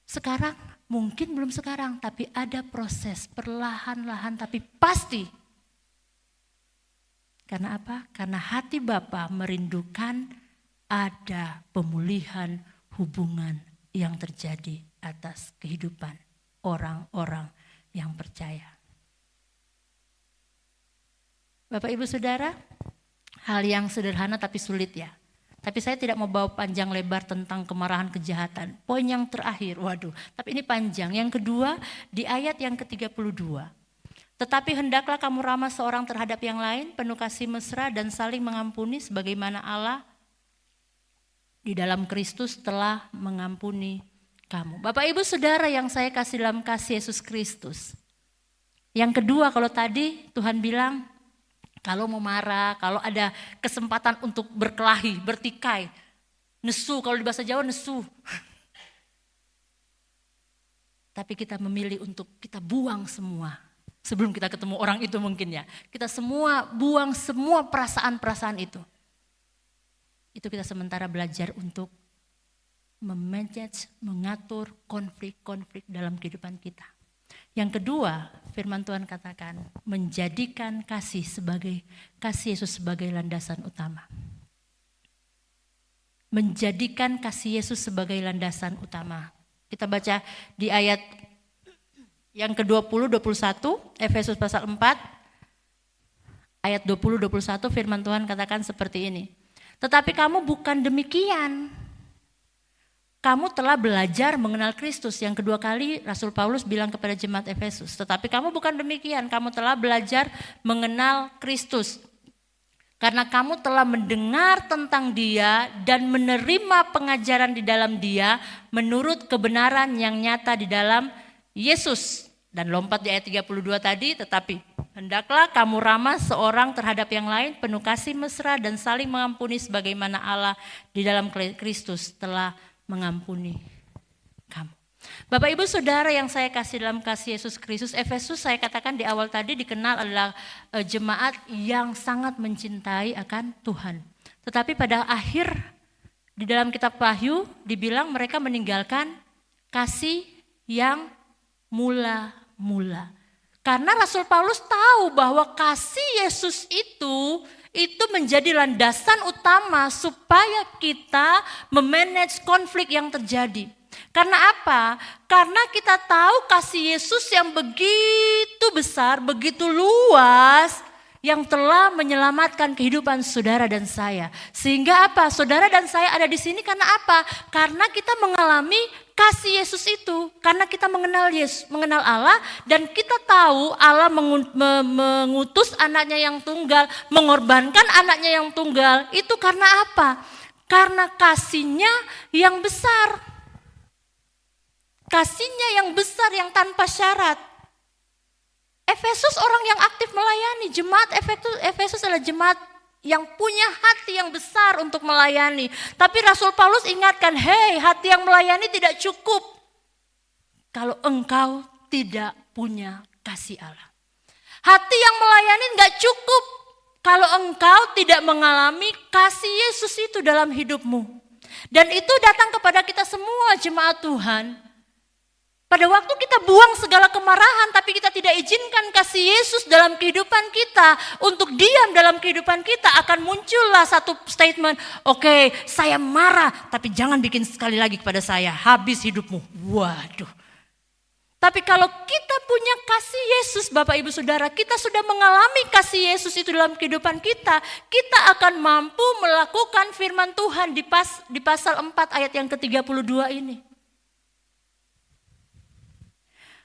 Sekarang, mungkin belum sekarang, tapi ada proses perlahan-lahan tapi pasti. Karena apa? Karena hati Bapa merindukan ada pemulihan hubungan yang terjadi atas kehidupan orang-orang yang percaya. Bapak Ibu Saudara, hal yang sederhana tapi sulit ya. Tapi saya tidak mau bawa panjang lebar tentang kemarahan kejahatan. Poin yang terakhir, tapi ini panjang. Yang kedua, di ayat yang ke-32. Tetapi hendaklah kamu ramah seorang terhadap yang lain, penuh kasih mesra dan saling mengampuni sebagaimana Allah di dalam Kristus telah mengampuni kamu. Bapak Ibu Saudara yang saya kasih dalam kasih Yesus Kristus. Yang kedua, kalau tadi Tuhan bilang, kalau mau marah, kalau ada kesempatan untuk berkelahi, bertikai, nesu, kalau di bahasa Jawa nesu. Tapi kita memilih untuk kita buang semua. Sebelum kita ketemu orang itu mungkin ya. Kita semua buang semua perasaan-perasaan itu. Itu kita sementara belajar untuk memanage, mengatur konflik-konflik dalam kehidupan kita. Yang kedua, firman Tuhan katakan menjadikan kasih Yesus sebagai landasan utama. Menjadikan kasih Yesus sebagai landasan utama. Kita baca di ayat yang ke-20, 21, Efesus pasal 4, ayat 20, 21 firman Tuhan katakan seperti ini. Tetapi kamu bukan demikian. Kamu telah belajar mengenal Kristus. Yang kedua kali Rasul Paulus bilang kepada jemaat Efesus. Tetapi kamu bukan demikian. Kamu telah belajar mengenal Kristus. Karena kamu telah mendengar tentang Dia dan menerima pengajaran di dalam Dia menurut kebenaran yang nyata di dalam Yesus. Dan lompat di ayat 32 tadi, tetapi hendaklah kamu ramah seorang terhadap yang lain, penuh kasih mesra dan saling mengampuni sebagaimana Allah di dalam Kristus telah mengampuni kamu. Bapak Ibu Saudara yang saya kasih dalam kasih Yesus Kristus, Efesus saya katakan di awal tadi dikenal adalah jemaat yang sangat mencintai akan Tuhan. Tetapi pada akhir di dalam kitab Wahyu dibilang mereka meninggalkan kasih yang mula-mula. Karena Rasul Paulus tahu bahwa kasih Yesus itu menjadi landasan utama supaya kita memanage konflik yang terjadi. Karena apa? Karena kita tahu kasih Yesus yang begitu besar, begitu luas, yang telah menyelamatkan kehidupan saudara dan saya. Sehingga apa? Saudara dan saya ada di sini karena apa? Karena kita mengalami kasih Yesus itu. Karena kita mengenal Yesus, mengenal Allah, dan kita tahu Allah mengutus anaknya yang tunggal, mengorbankan anaknya yang tunggal. Itu karena apa? Karena kasihnya yang besar. Kasihnya yang besar, yang tanpa syarat. Efesus orang yang aktif melayani. Jemaat Efesus adalah jemaat yang punya hati yang besar untuk melayani. Tapi Rasul Paulus ingatkan, hei, hati yang melayani tidak cukup kalau engkau tidak punya kasih Allah. Hati yang melayani enggak cukup kalau engkau tidak mengalami kasih Yesus itu dalam hidupmu. Dan itu datang kepada kita semua jemaat Tuhan. Pada waktu kita buang segala kemarahan, tapi kita tidak izinkan kasih Yesus dalam kehidupan kita, untuk diam dalam kehidupan kita, akan muncullah satu statement, oke, saya marah, tapi jangan bikin sekali lagi kepada saya, habis hidupmu. Waduh. Tapi kalau kita punya kasih Yesus, Bapak Ibu Saudara, kita sudah mengalami kasih Yesus itu dalam kehidupan kita, kita akan mampu melakukan firman Tuhan di pasal 4 ayat yang ke-32 ini.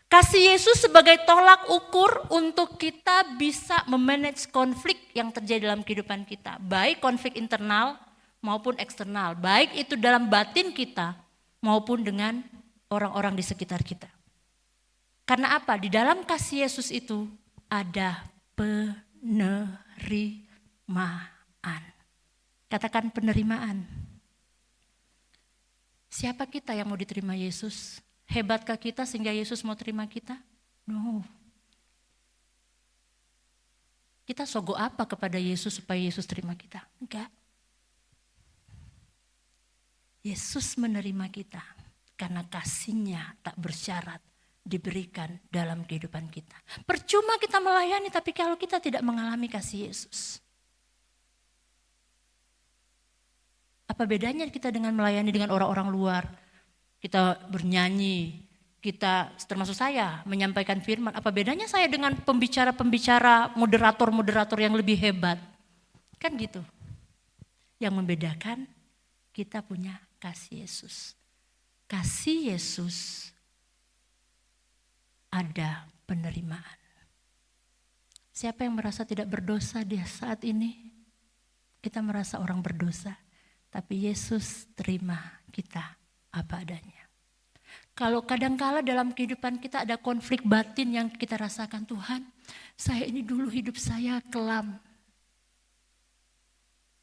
Kasih Yesus sebagai tolak ukur untuk kita bisa memanage konflik yang terjadi dalam kehidupan kita. Baik konflik internal maupun eksternal. Baik itu dalam batin kita maupun dengan orang-orang di sekitar kita. Karena apa? Di dalam kasih Yesus itu ada penerimaan. Katakan penerimaan. Siapa kita yang mau diterima Yesus? Hebatkah kita sehingga Yesus mau terima kita? No. Kita sogo apa kepada Yesus supaya Yesus terima kita? Enggak. Yesus menerima kita karena kasih-Nya tak bersyarat diberikan dalam kehidupan kita. Percuma kita melayani tapi kalau kita tidak mengalami kasih Yesus. Apa bedanya kita dengan melayani dengan orang-orang luar? Kita bernyanyi, kita termasuk saya menyampaikan firman. Apa bedanya saya dengan pembicara-pembicara, moderator-moderator yang lebih hebat? Kan gitu. Yang membedakan kita punya kasih Yesus. Kasih Yesus ada penerimaan. Siapa yang merasa tidak berdosa di saat ini? Kita merasa orang berdosa, tapi Yesus terima kita apa adanya. Kalau kadangkala dalam kehidupan kita ada konflik batin yang kita rasakan, Tuhan, saya ini dulu hidup saya kelam.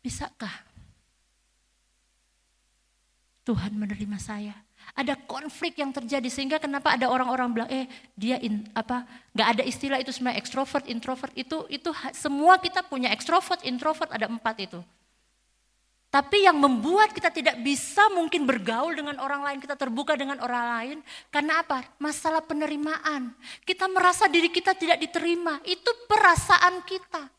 Bisakah Tuhan menerima saya? Ada konflik yang terjadi sehingga kenapa ada orang-orang bilang, dia nggak ada istilah itu sebenarnya ekstrovert, introvert itu semua kita punya ekstrovert, introvert ada 4 itu. Tapi yang membuat kita tidak bisa mungkin bergaul dengan orang lain, kita terbuka dengan orang lain. Karena apa? Masalah penerimaan. Kita merasa diri kita tidak diterima, itu perasaan kita.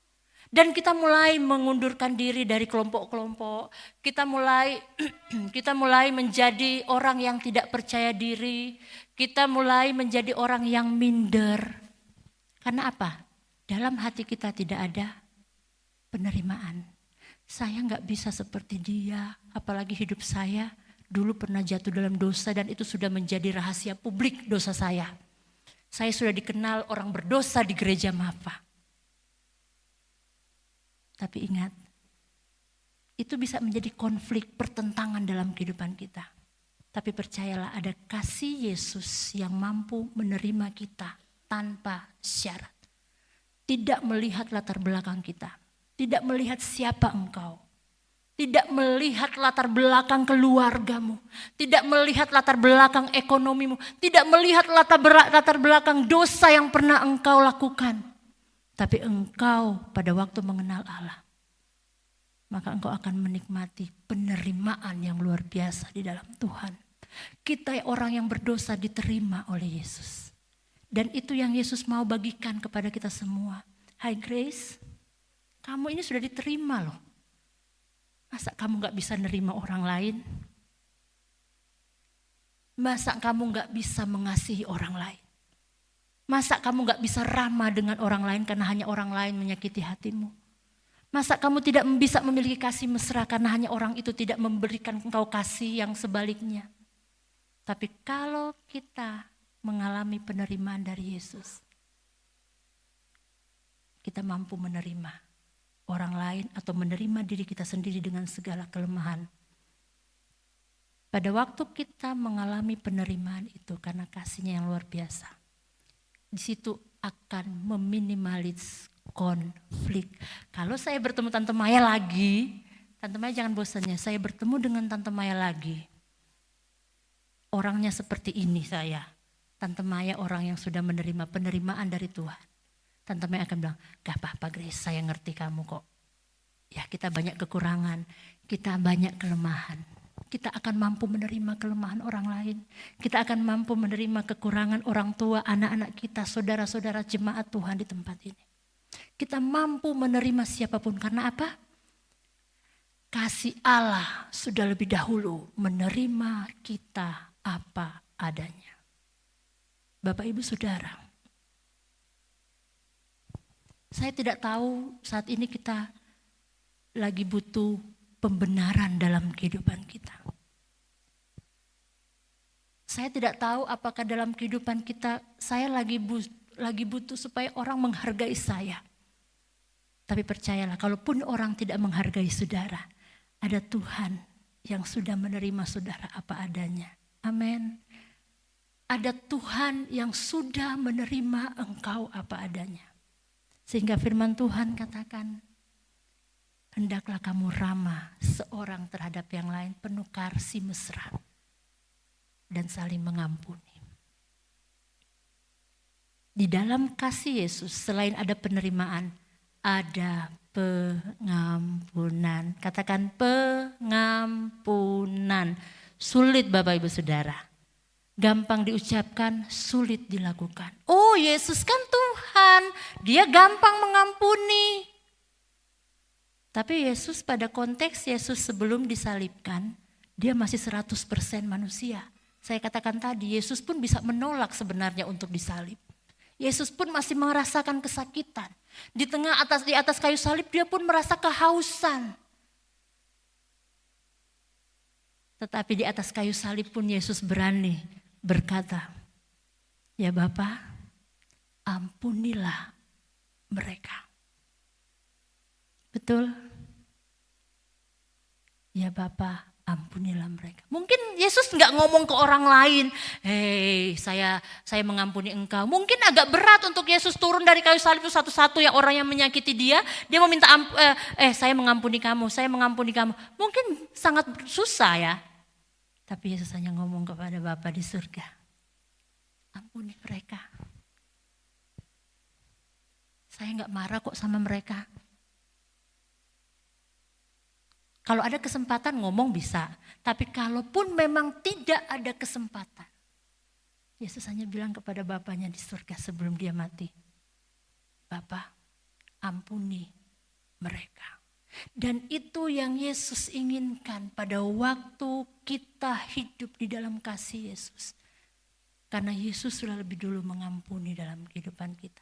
Dan kita mulai mengundurkan diri dari kelompok-kelompok. Kita mulai menjadi orang yang tidak percaya diri. Kita mulai menjadi orang yang minder. Karena apa? Dalam hati kita tidak ada penerimaan. Saya nggak bisa seperti dia, apalagi hidup saya dulu pernah jatuh dalam dosa dan itu sudah menjadi rahasia publik dosa saya. Saya sudah dikenal orang berdosa di gereja Mapa. Tapi ingat, itu bisa menjadi konflik pertentangan dalam kehidupan kita. Tapi percayalah ada kasih Yesus yang mampu menerima kita tanpa syarat. Tidak melihat latar belakang kita. Tidak melihat siapa engkau. Tidak melihat latar belakang keluargamu. Tidak melihat latar belakang ekonomimu. Tidak melihat latar belakang dosa yang pernah engkau lakukan. Tapi engkau pada waktu mengenal Allah, maka engkau akan menikmati penerimaan yang luar biasa di dalam Tuhan. Kita orang yang berdosa diterima oleh Yesus. Dan itu yang Yesus mau bagikan kepada kita semua. Hai Grace, kamu ini sudah diterima loh. Masa kamu gak bisa nerima orang lain? Masa kamu gak bisa mengasihi orang lain? Masa kamu gak bisa ramah dengan orang lain karena hanya orang lain menyakiti hatimu? Masa kamu tidak bisa memiliki kasih mesra karena hanya orang itu tidak memberikan engkau kasih yang sebaliknya? Tapi kalau kita mengalami penerimaan dari Yesus, kita mampu menerima orang lain atau menerima diri kita sendiri dengan segala kelemahan. Pada waktu kita mengalami penerimaan itu karena kasihnya yang luar biasa, di situ akan meminimalis konflik. Kalau saya bertemu Tante Maya lagi, Tante Maya jangan bosannya, saya bertemu dengan Tante Maya lagi. Orangnya seperti ini saya. Tante Maya orang yang sudah menerima penerimaan dari Tuhan. Tante Maya akan bilang, gak apa-apa Grace, saya ngerti kamu kok. Ya kita banyak kekurangan, kita banyak kelemahan. Kita akan mampu menerima kelemahan orang lain. Kita akan mampu menerima kekurangan orang tua, anak-anak kita, saudara-saudara jemaat Tuhan di tempat ini. Kita mampu menerima siapapun karena apa? Kasih Allah sudah lebih dahulu menerima kita apa adanya. Bapak Ibu Saudara, saya tidak tahu saat ini kita lagi butuh pembenaran dalam kehidupan kita. Saya tidak tahu apakah dalam kehidupan kita saya lagi butuh supaya orang menghargai saya. Tapi percayalah, kalaupun orang tidak menghargai saudara, ada Tuhan yang sudah menerima saudara apa adanya. Amin. Ada Tuhan yang sudah menerima engkau apa adanya. Sehingga firman Tuhan katakan, hendaklah kamu ramah seorang terhadap yang lain, penuh kasih mesra dan saling mengampuni. Di dalam kasih Yesus selain ada penerimaan, ada pengampunan. Katakan pengampunan. Sulit Bapak Ibu Saudara. Gampang diucapkan, sulit dilakukan. Oh Yesus kan Tuhan, dia gampang mengampuni. Tapi Yesus pada konteks Yesus sebelum disalibkan, dia masih 100% manusia. Saya katakan tadi, Yesus pun bisa menolak sebenarnya untuk disalib. Yesus pun masih merasakan kesakitan. Di atas kayu salib dia pun merasa kehausan. Tetapi di atas kayu salib pun Yesus berani berkata, ya Bapa, ampunilah mereka. Betul? Ya Bapa, ampunilah mereka. Mungkin Yesus nggak ngomong ke orang lain, hei saya mengampuni engkau. Mungkin agak berat untuk Yesus turun dari kayu salib itu satu-satu yang orang yang menyakiti dia meminta saya mengampuni kamu, saya mengampuni kamu. Mungkin sangat susah ya. Tapi Yesus hanya ngomong kepada Bapa di surga, ampuni mereka. Saya nggak marah kok sama mereka. Kalau ada kesempatan ngomong bisa, tapi kalaupun memang tidak ada kesempatan, Yesus hanya bilang kepada Bapanya di surga sebelum dia mati, Bapa, ampuni mereka. Dan itu yang Yesus inginkan pada waktu kita hidup di dalam kasih Yesus. Karena Yesus sudah lebih dulu mengampuni dalam kehidupan kita.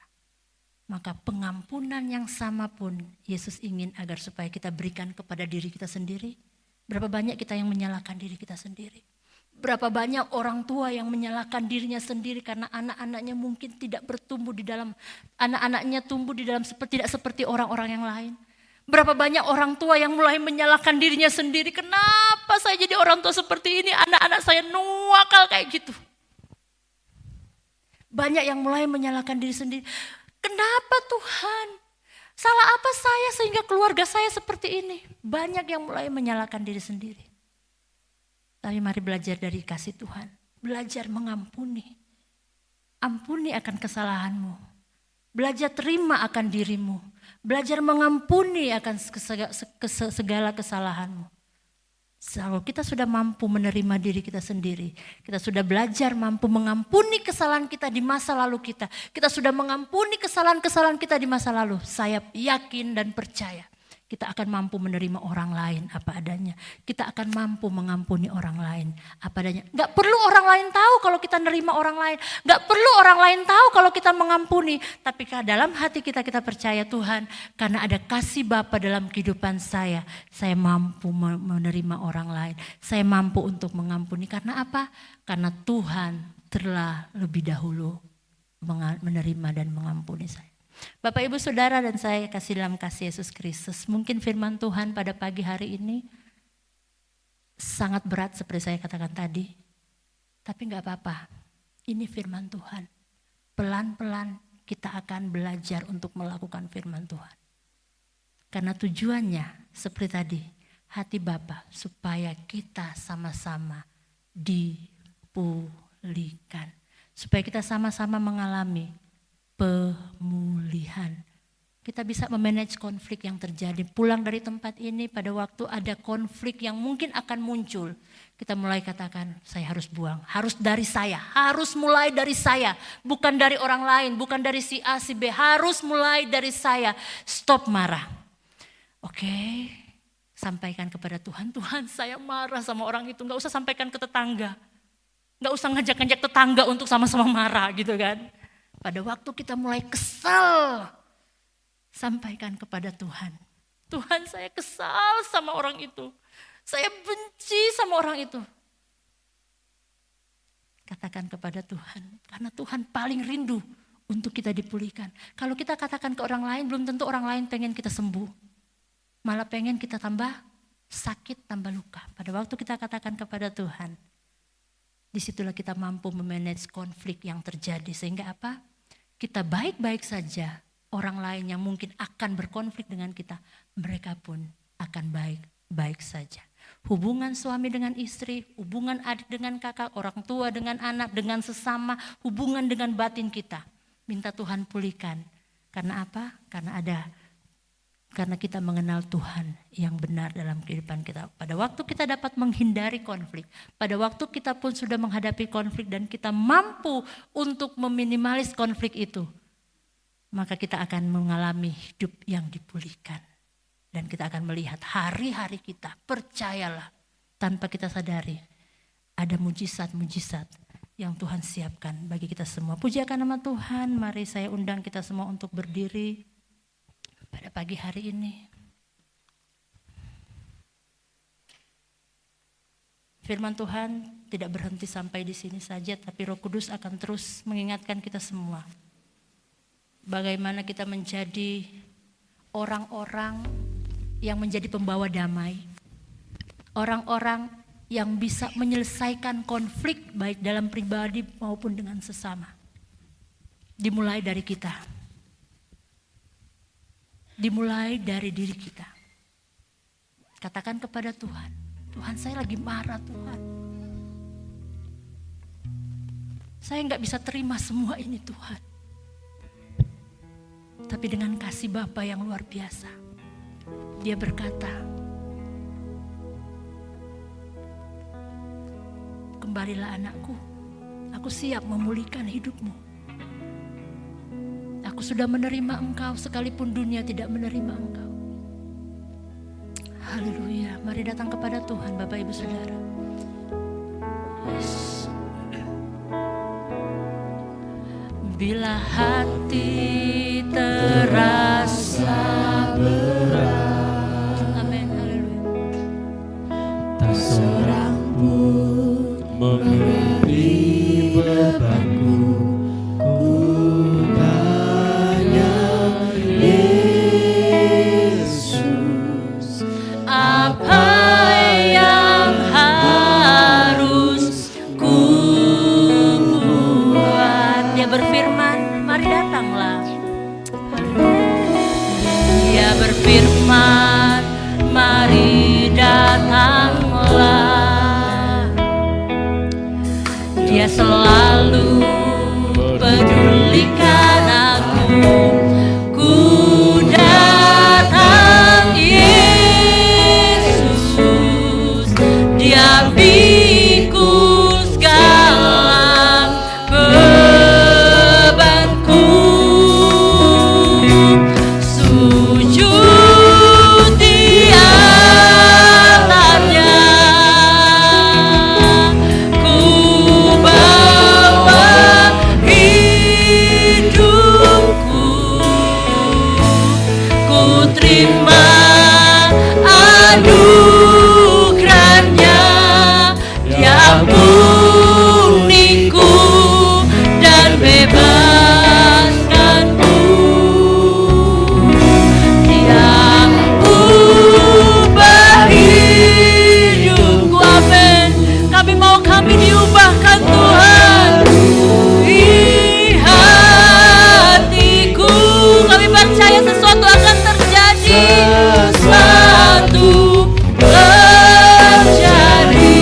Maka pengampunan yang sama pun Yesus ingin agar supaya kita berikan kepada diri kita sendiri. Berapa banyak kita yang menyalahkan diri kita sendiri. Berapa banyak orang tua yang menyalahkan dirinya sendiri karena anak-anaknya mungkin tidak bertumbuh di dalam, anak-anaknya tumbuh di dalam tidak seperti orang-orang yang lain. Berapa banyak orang tua yang mulai menyalahkan dirinya sendiri. Kenapa saya jadi orang tua seperti ini, anak-anak saya nuakal kayak gitu. Banyak yang mulai menyalahkan diri sendiri. Kenapa Tuhan? Salah apa saya sehingga keluarga saya seperti ini? Banyak yang mulai menyalahkan diri sendiri. Tapi mari belajar dari kasih Tuhan. Belajar mengampuni. Ampuni akan kesalahanmu. Belajar terima akan dirimu. Belajar mengampuni akan segala kesalahanmu. Kalau kita sudah mampu menerima diri kita sendiri, kita sudah belajar mampu mengampuni kesalahan kita di masa lalu kita sudah mengampuni kesalahan-kesalahan kita di masa lalu, saya yakin dan percaya kita akan mampu menerima orang lain apa adanya. Kita akan mampu mengampuni orang lain apa adanya. Gak perlu orang lain tahu kalau kita nerima orang lain. Gak perlu orang lain tahu kalau kita mengampuni. Tapi dalam hati kita percaya Tuhan, karena ada kasih Bapa dalam kehidupan saya mampu menerima orang lain. Saya mampu untuk mengampuni. Karena apa? Karena Tuhan telah lebih dahulu menerima dan mengampuni saya. Bapak, Ibu, Saudara, dan saya kasih dalam kasih Yesus Kristus. Mungkin firman Tuhan pada pagi hari ini sangat berat seperti saya katakan tadi. Tapi gak apa-apa, ini firman Tuhan. Pelan-pelan kita akan belajar untuk melakukan firman Tuhan. Karena tujuannya seperti tadi, hati Bapa supaya kita sama-sama dipulihkan. Supaya kita sama-sama mengalami pemulihan. Kita bisa memanage konflik yang terjadi. Pulang dari tempat ini pada waktu ada konflik yang mungkin akan muncul. Kita mulai katakan, saya harus buang. Harus dari saya. Harus mulai dari saya. Bukan dari orang lain. Bukan dari si A, si B. Harus mulai dari saya. Stop marah. Oke. Sampaikan kepada Tuhan. Tuhan, saya marah sama orang itu. Gak usah sampaikan ke tetangga. Gak usah ngajak-ngajak tetangga untuk sama-sama marah gitu kan. Pada waktu kita mulai kesal, sampaikan kepada Tuhan. Tuhan, saya kesal sama orang itu. Saya benci sama orang itu. Katakan kepada Tuhan, karena Tuhan paling rindu untuk kita dipulihkan. Kalau kita katakan ke orang lain, belum tentu orang lain pengen kita sembuh. Malah pengen kita tambah sakit, tambah luka. Pada waktu kita katakan kepada Tuhan, disitulah kita mampu memanage konflik yang terjadi. Sehingga apa? Kita baik-baik saja, orang lain yang mungkin akan berkonflik dengan kita, mereka pun akan baik-baik saja. Hubungan suami dengan istri, hubungan adik dengan kakak, orang tua dengan anak, dengan sesama, hubungan dengan batin kita. Minta Tuhan pulihkan. Karena apa? Karena kita mengenal Tuhan yang benar dalam kehidupan kita. Pada waktu kita dapat menghindari konflik, pada waktu kita pun sudah menghadapi konflik dan kita mampu untuk meminimalis konflik itu, maka kita akan mengalami hidup yang dipulihkan. Dan kita akan melihat hari-hari kita, percayalah, tanpa kita sadari, ada mujizat-mujizat yang Tuhan siapkan bagi kita semua. Pujakan nama Tuhan, mari saya undang kita semua untuk berdiri. Pada pagi hari ini, firman Tuhan tidak berhenti sampai di sini saja, tapi Roh Kudus akan terus mengingatkan kita semua. Bagaimana kita menjadi orang-orang yang menjadi pembawa damai. Orang-orang yang bisa menyelesaikan konflik baik dalam pribadi maupun dengan sesama. Dimulai dari kita. Dimulai dari diri kita. Katakan kepada Tuhan, Tuhan, saya lagi marah Tuhan. Saya gak bisa terima semua ini Tuhan. Tapi dengan kasih Bapa yang luar biasa, Dia berkata, kembalilah anakku, aku siap memulihkan hidupmu. Aku sudah menerima engkau sekalipun dunia tidak menerima engkau. Haleluya. Mari datang kepada Tuhan Bapak Ibu Saudara. Yes. Bila hati terasa berat, amin, haleluya, tak seorang pun mengerti bebanku. Firman, mari datanglah. Dia selalu pedulikan aku. Ku datang Yesus, Dia pikul segala bebanku. Sujud di terima anugerahnya, Dia ampuniku dan bebaskanku. Dia ubah hidupku. Amin. Kami mau kami diubahkan Tuhan. Di hatiku kami percaya sesuatu akan terjadi. Sesuatu terjadi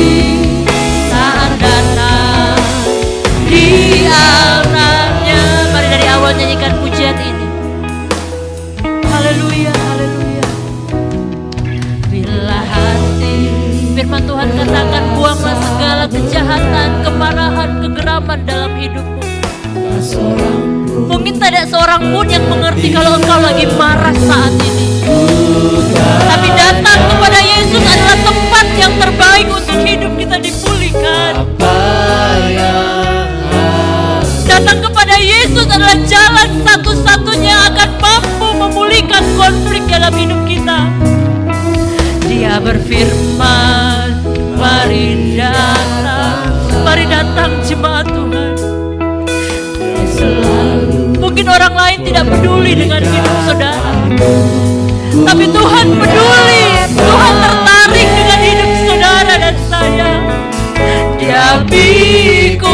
saat datang di altarnya. Mari dari awal nyanyikan pujian ini. Haleluya, haleluya. Bila hati, firman Tuhan katakan, buanglah segala kejahatan, kemarahan, kegeraman dalam hidupmu. Mungkin tak ada seorang pun yang mengerti kalau engkau lagi marah saat ini. Tapi datang kepada Yesus adalah tempat yang terbaik untuk hidup kita dipulihkan. Datang kepada Yesus adalah jalan satu-satunya akan mampu memulihkan konflik dalam hidup kita. Dia berfirman, mari datang jemaat Tuhan. Mungkin orang lain tidak peduli dengan hidup saudara, tapi Tuhan peduli. Tuhan tertarik dengan hidup saudara dan saya. Dia pikuskan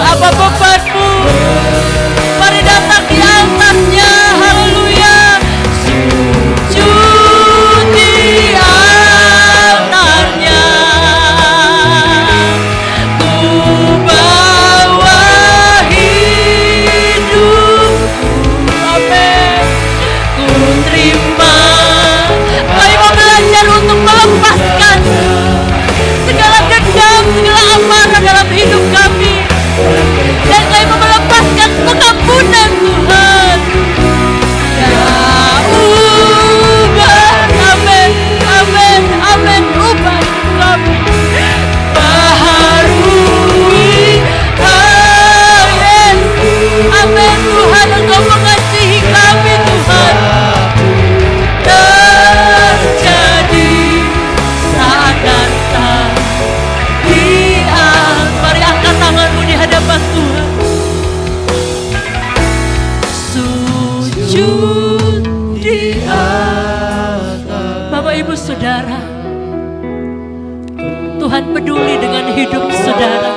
apa bebanmu. Mari datang di altarnya. Haleluya. Sujud di altarnya. Ku bawa hidup. Amin. Ku terima. Kami mau belajar untuk melepaskan segala dendam, segala amarah dalam hidup kami. Dan kami mau melepaskan pengampunan Tuhan. Ya ubah, amin, amin, amin, ubah hidup kami. Baharui, amin, amin. Tuhan, Engkau mengasihi kami Tuhan. Terjadi saat datang di altar. Mari angkat tanganmu di hadapan Tuhan. Sujud di altar. Bapak Ibu Saudara, Tuhan peduli dengan hidup saudara.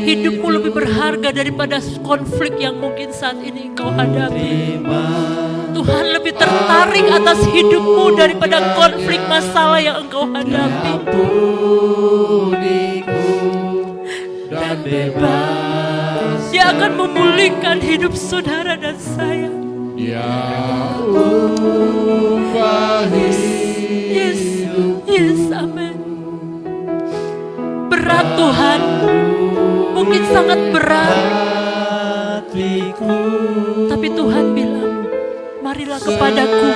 Hidupmu lebih berharga daripada konflik yang mungkin saat ini engkau hadapi. Tuhan lebih tertarik atas hidupmu daripada konflik masalah yang engkau hadapi. Dan bebas. Dia akan memulihkan hidup saudara dan saya. Yes, yes, amin. Berat Tuhan, mungkin sangat berat. Tapi Tuhan bilang, marilah kepadaku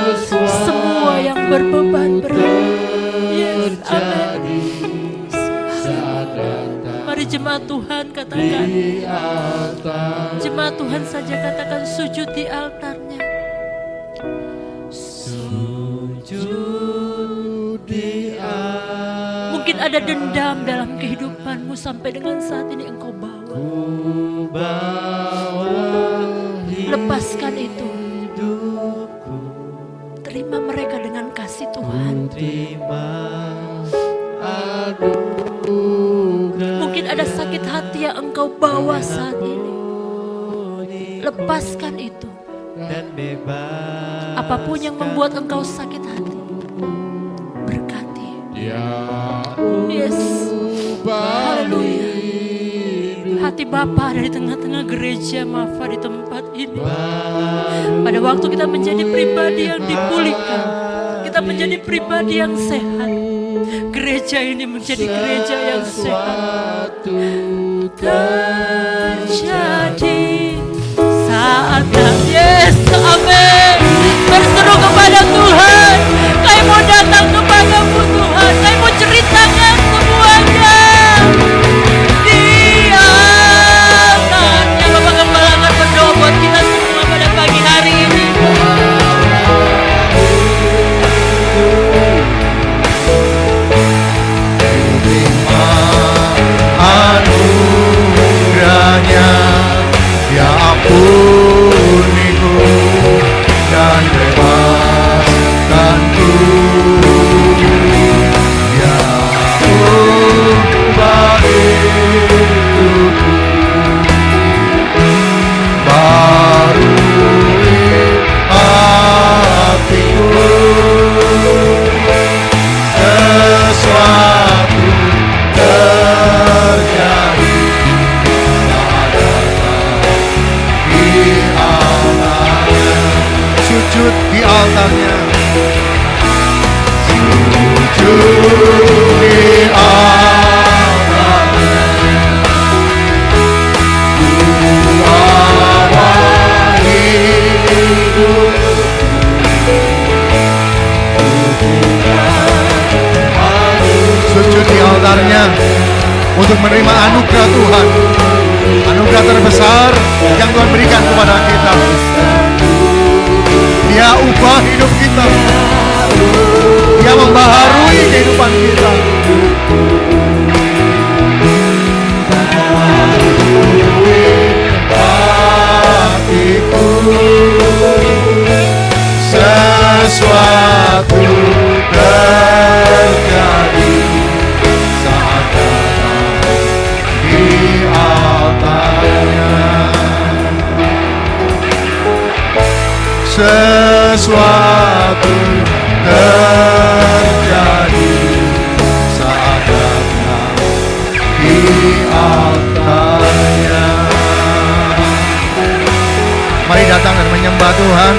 semua yang berbeban berat. Yes, amin. Mari jemaat Tuhan katakan, jemaat Tuhan saja katakan, sujud di altarnya. Sujud di altar. Mungkin ada dendam dalam kehidupanmu sampai dengan saat ini engkau bawa. Lepaskan itu. Terima mereka dengan kasih Tuhan. Mungkin ada sakit hati yang engkau bawa saat ini. Lepaskan itu. Apapun yang membuat engkau sakit hati, berkati. Yes. Haleluya. Hati Bapa dari tengah-tengah gereja Mafa di tempat ini. Pada waktu kita menjadi pribadi yang dipulihkan, kita menjadi pribadi yang sehat, gereja ini menjadi gereja yang sehat. Terjadi saat yes, amin. Berseru kepada Tuhan, kami mau datang kepadamu Tuhan, kami mau ceritakan semuanya. Dia tanya Bapak Gembala akan berdoa buat kita semua pada pagi hari ini. sujud di altarnya. Sujud di altarnya. Bawa hidup. Sujud di altarnya untuk menerima anugerah Tuhan. Anugerah terbesar yang Tuhan berikan kepada kita. Dia ubah hidup kita. Dia membaharui kehidupan kita. Hatiku sesuatu terjadi saat datang di altarnya. Sesuatu terjadi saat datang di altarnya. Mari datang dan menyembah Tuhan.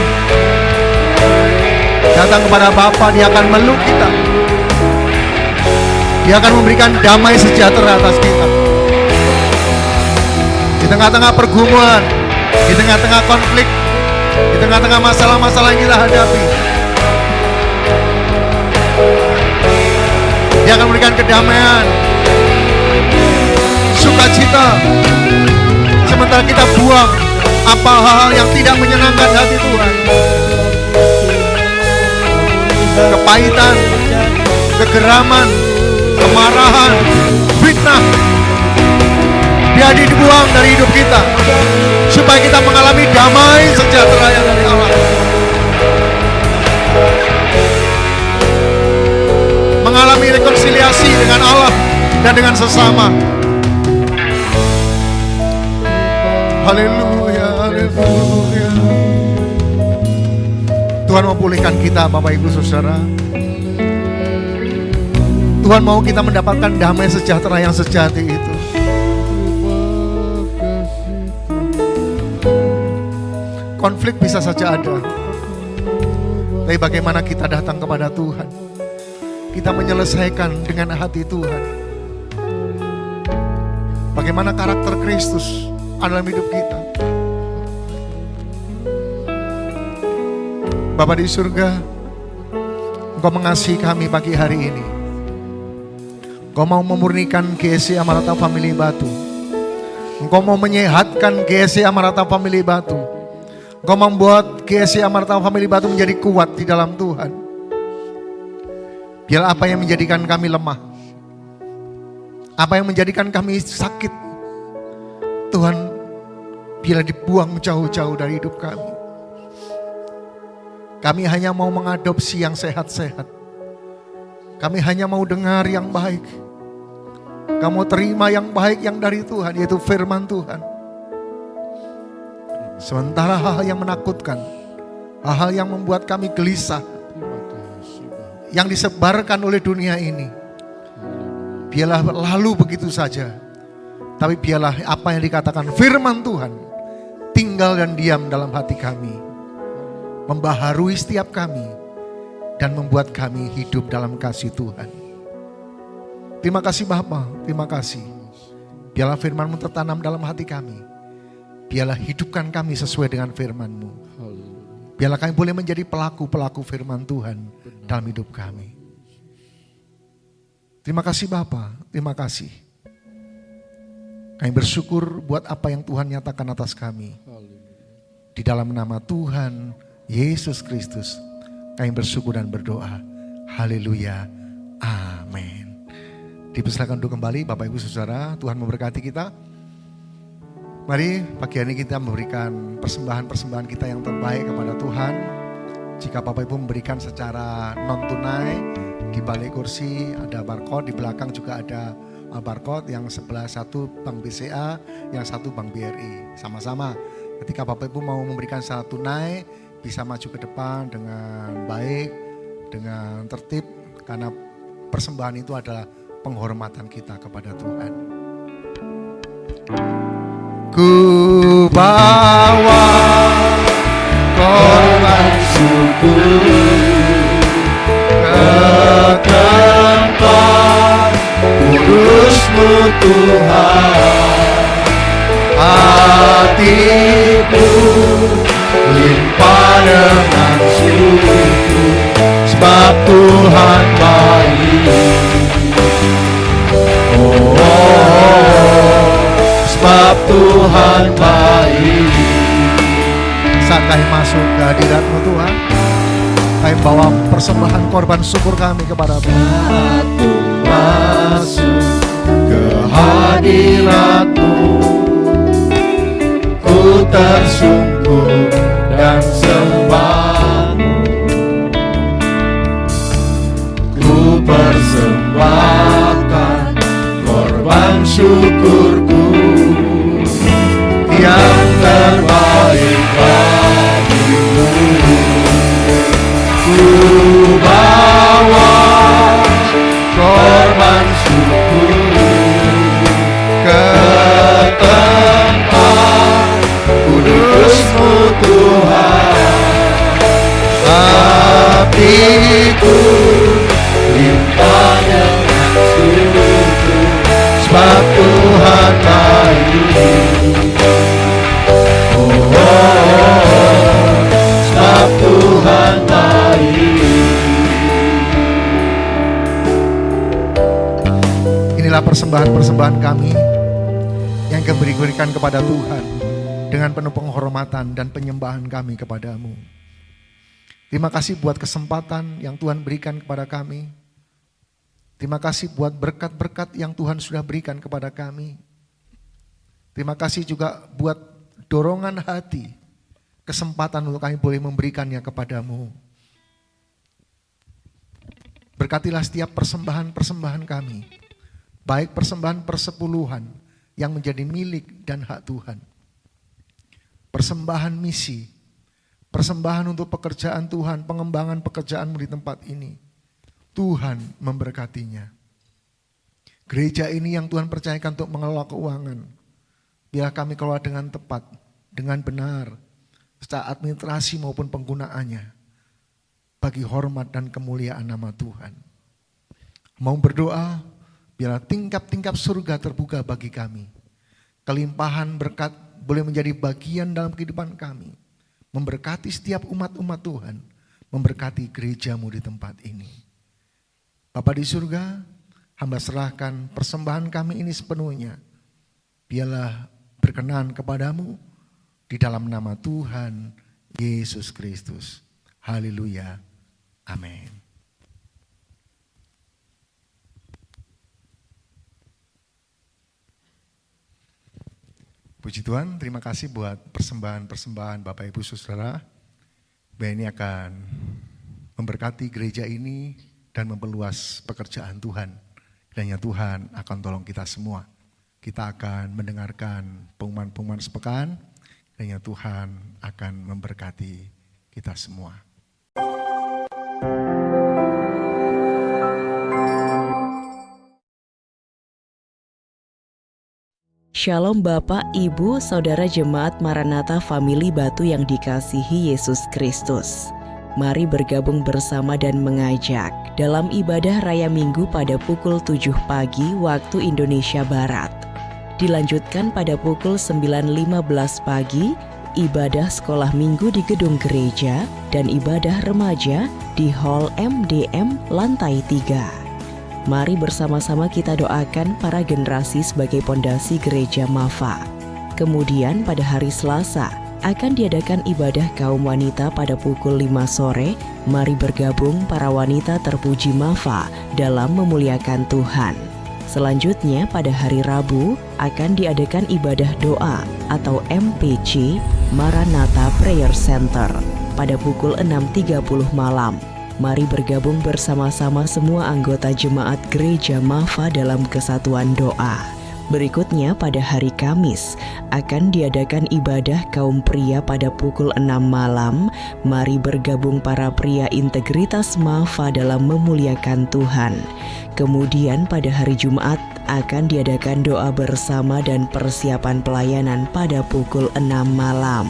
Datang kepada Bapa, Dia akan meluk kita. Dia akan memberikan damai sejahtera atas kita. Di tengah-tengah pergumulan, di tengah-tengah konflik, di tengah-tengah masalah-masalah yang kita hadapi, Dia akan memberikan kedamaian, sukacita. Sementara kita buang apa hal-hal yang tidak menyenangkan hati Tuhan. Kepahitan, kegeraman, kemarahan, fitnah, biar dibuang dari hidup kita, supaya kita mengalami damai sejahtera yang dari Allah. Mengalami rekonsiliasi dengan Allah dan dengan sesama. Haleluya, haleluya. Tuhan mau pulihkan kita, Bapak Ibu Saudara. Tuhan mau kita mendapatkan damai sejahtera yang sejati itu. Konflik bisa saja ada, tapi bagaimana kita datang kepada Tuhan, kita menyelesaikan dengan hati Tuhan. Bagaimana karakter Kristus dalam hidup kita. Bapa di surga, Engkau mengasihi kami pagi hari ini. Engkau mau memurnikan GSC Amarata Family Batu. Engkau mau menyehatkan GSC Amarata Family Batu. Engkau membuat GSC Amarata Family Batu menjadi kuat di dalam Tuhan. Biar apa yang menjadikan kami lemah, apa yang menjadikan kami sakit, Tuhan, bila dibuang jauh-jauh dari hidup kami. Kami hanya mau mengadopsi yang sehat-sehat. Kami hanya mau dengar yang baik. Kamu terima yang baik yang dari Tuhan, yaitu firman Tuhan. Sementara hal-hal yang menakutkan, hal-hal yang membuat kami gelisah, yang disebarkan oleh dunia ini, biarlah lalu begitu saja. Tapi biarlah apa yang dikatakan firman Tuhan tinggal dan diam dalam hati kami, membaharui setiap kami, dan membuat kami hidup dalam kasih Tuhan. Terima kasih Bapa, terima kasih. Biarlah firman-Mu tertanam dalam hati kami. Biarlah hidupkan kami sesuai dengan firman-Mu. Biarlah kami boleh menjadi pelaku-pelaku firman Tuhan dalam hidup kami. Terima kasih Bapa, terima kasih. Kami bersyukur buat apa yang Tuhan nyatakan atas kami. Di dalam nama Tuhan Yesus Kristus, kami bersyukur dan berdoa. Haleluya. Amin. Dipersilakan untuk kembali Bapak Ibu Saudara, Tuhan memberkati kita. Mari pagi hari ini kita memberikan persembahan-persembahan kita yang terbaik kepada Tuhan. Jika Bapak Ibu memberikan secara non tunai, di balik kursi ada barcode, di belakang juga ada barcode, yang sebelah satu Bank BCA, yang satu Bank BRI. Sama-sama ketika Bapak Ibu mau memberikan secara tunai, bisa maju ke depan dengan baik, dengan tertib, karena persembahan itu adalah penghormatan kita kepada Tuhan. Ku bawa korban ku ke tempat kudus-Mu Tuhan. Hatiku limpah dengan syukur, sebab Tuhan baik. Sebab Tuhan baik. Saat kami masuk ke hadirat-Mu Tuhan, kami bawa persembahan korban syukur kami kepada-Mu. Aku masuk ke hadirat-Mu, ku tersungkur dan sembah-Mu, ku persembahkan korban syukurku yang terbaik bagimu. Ku bawa korban syukur ke tempat kudus-Mu Tuhan. Hatiku limpah dengan syukur, sebab Tuhan baik. Sebab Tuhan baik. Inilah persembahan-persembahan kami yang kami berikan kepada Tuhan dengan penuh penghormatan dan penyembahan kami kepada-Mu. Terima kasih buat kesempatan yang Tuhan berikan kepada kami. Terima kasih buat berkat-berkat yang Tuhan sudah berikan kepada kami. Terima kasih juga buat dorongan hati, kesempatan untuk kami boleh memberikannya kepada-Mu. Berkatilah setiap persembahan-persembahan kami, baik persembahan persepuluhan yang menjadi milik dan hak Tuhan, persembahan misi, persembahan untuk pekerjaan Tuhan, pengembangan pekerjaan-Mu di tempat ini. Tuhan memberkatinya. Gereja ini yang Tuhan percayakan untuk mengelola keuangan, biar kami kelola dengan tepat, dengan benar, secara administrasi maupun penggunaannya, bagi hormat dan kemuliaan nama Tuhan. Mau berdoa, biar tingkap-tingkap surga terbuka bagi kami. Kelimpahan berkat boleh menjadi bagian dalam kehidupan kami, memberkati setiap umat-umat Tuhan, memberkati gereja-Mu di tempat ini. Bapa di surga, hamba serahkan persembahan kami ini sepenuhnya. Biarlah berkenan kepada-Mu di dalam nama Tuhan Yesus Kristus. Haleluya. Amin. Puji Tuhan, terima kasih buat persembahan-persembahan Bapak Ibu Saudara. Ini akan memberkati gereja ini dan memperluas pekerjaan Tuhan. Kiranya Tuhan akan tolong kita semua. Kita akan mendengarkan pengumuman-pengumuman sepekan. Kiranya Tuhan akan memberkati kita semua. Shalom Bapak, Ibu, Saudara Jemaat Maranatha Family Batu yang dikasihi Yesus Kristus. Mari bergabung bersama dan mengajak dalam ibadah Raya Minggu pada pukul 7 pagi waktu Indonesia Barat. Dilanjutkan pada pukul 9.15 pagi, ibadah sekolah minggu di gedung gereja dan ibadah remaja di Hall MDM lantai 3. Mari bersama-sama kita doakan para generasi sebagai pondasi gereja Mafa. Kemudian pada hari Selasa, akan diadakan ibadah kaum wanita pada pukul 5 sore. Mari bergabung para wanita terpuji Mafa dalam memuliakan Tuhan. Selanjutnya pada hari Rabu akan diadakan ibadah doa atau MPC Maranatha Prayer Center pada pukul 6.30 malam. Mari bergabung bersama-sama semua anggota jemaat gereja Mafa dalam kesatuan doa. Berikutnya pada hari Kamis akan diadakan ibadah kaum pria pada pukul 6 malam. Mari bergabung para pria integritas Mafa dalam memuliakan Tuhan. Kemudian pada hari Jumat akan diadakan doa bersama dan persiapan pelayanan pada pukul 6 malam.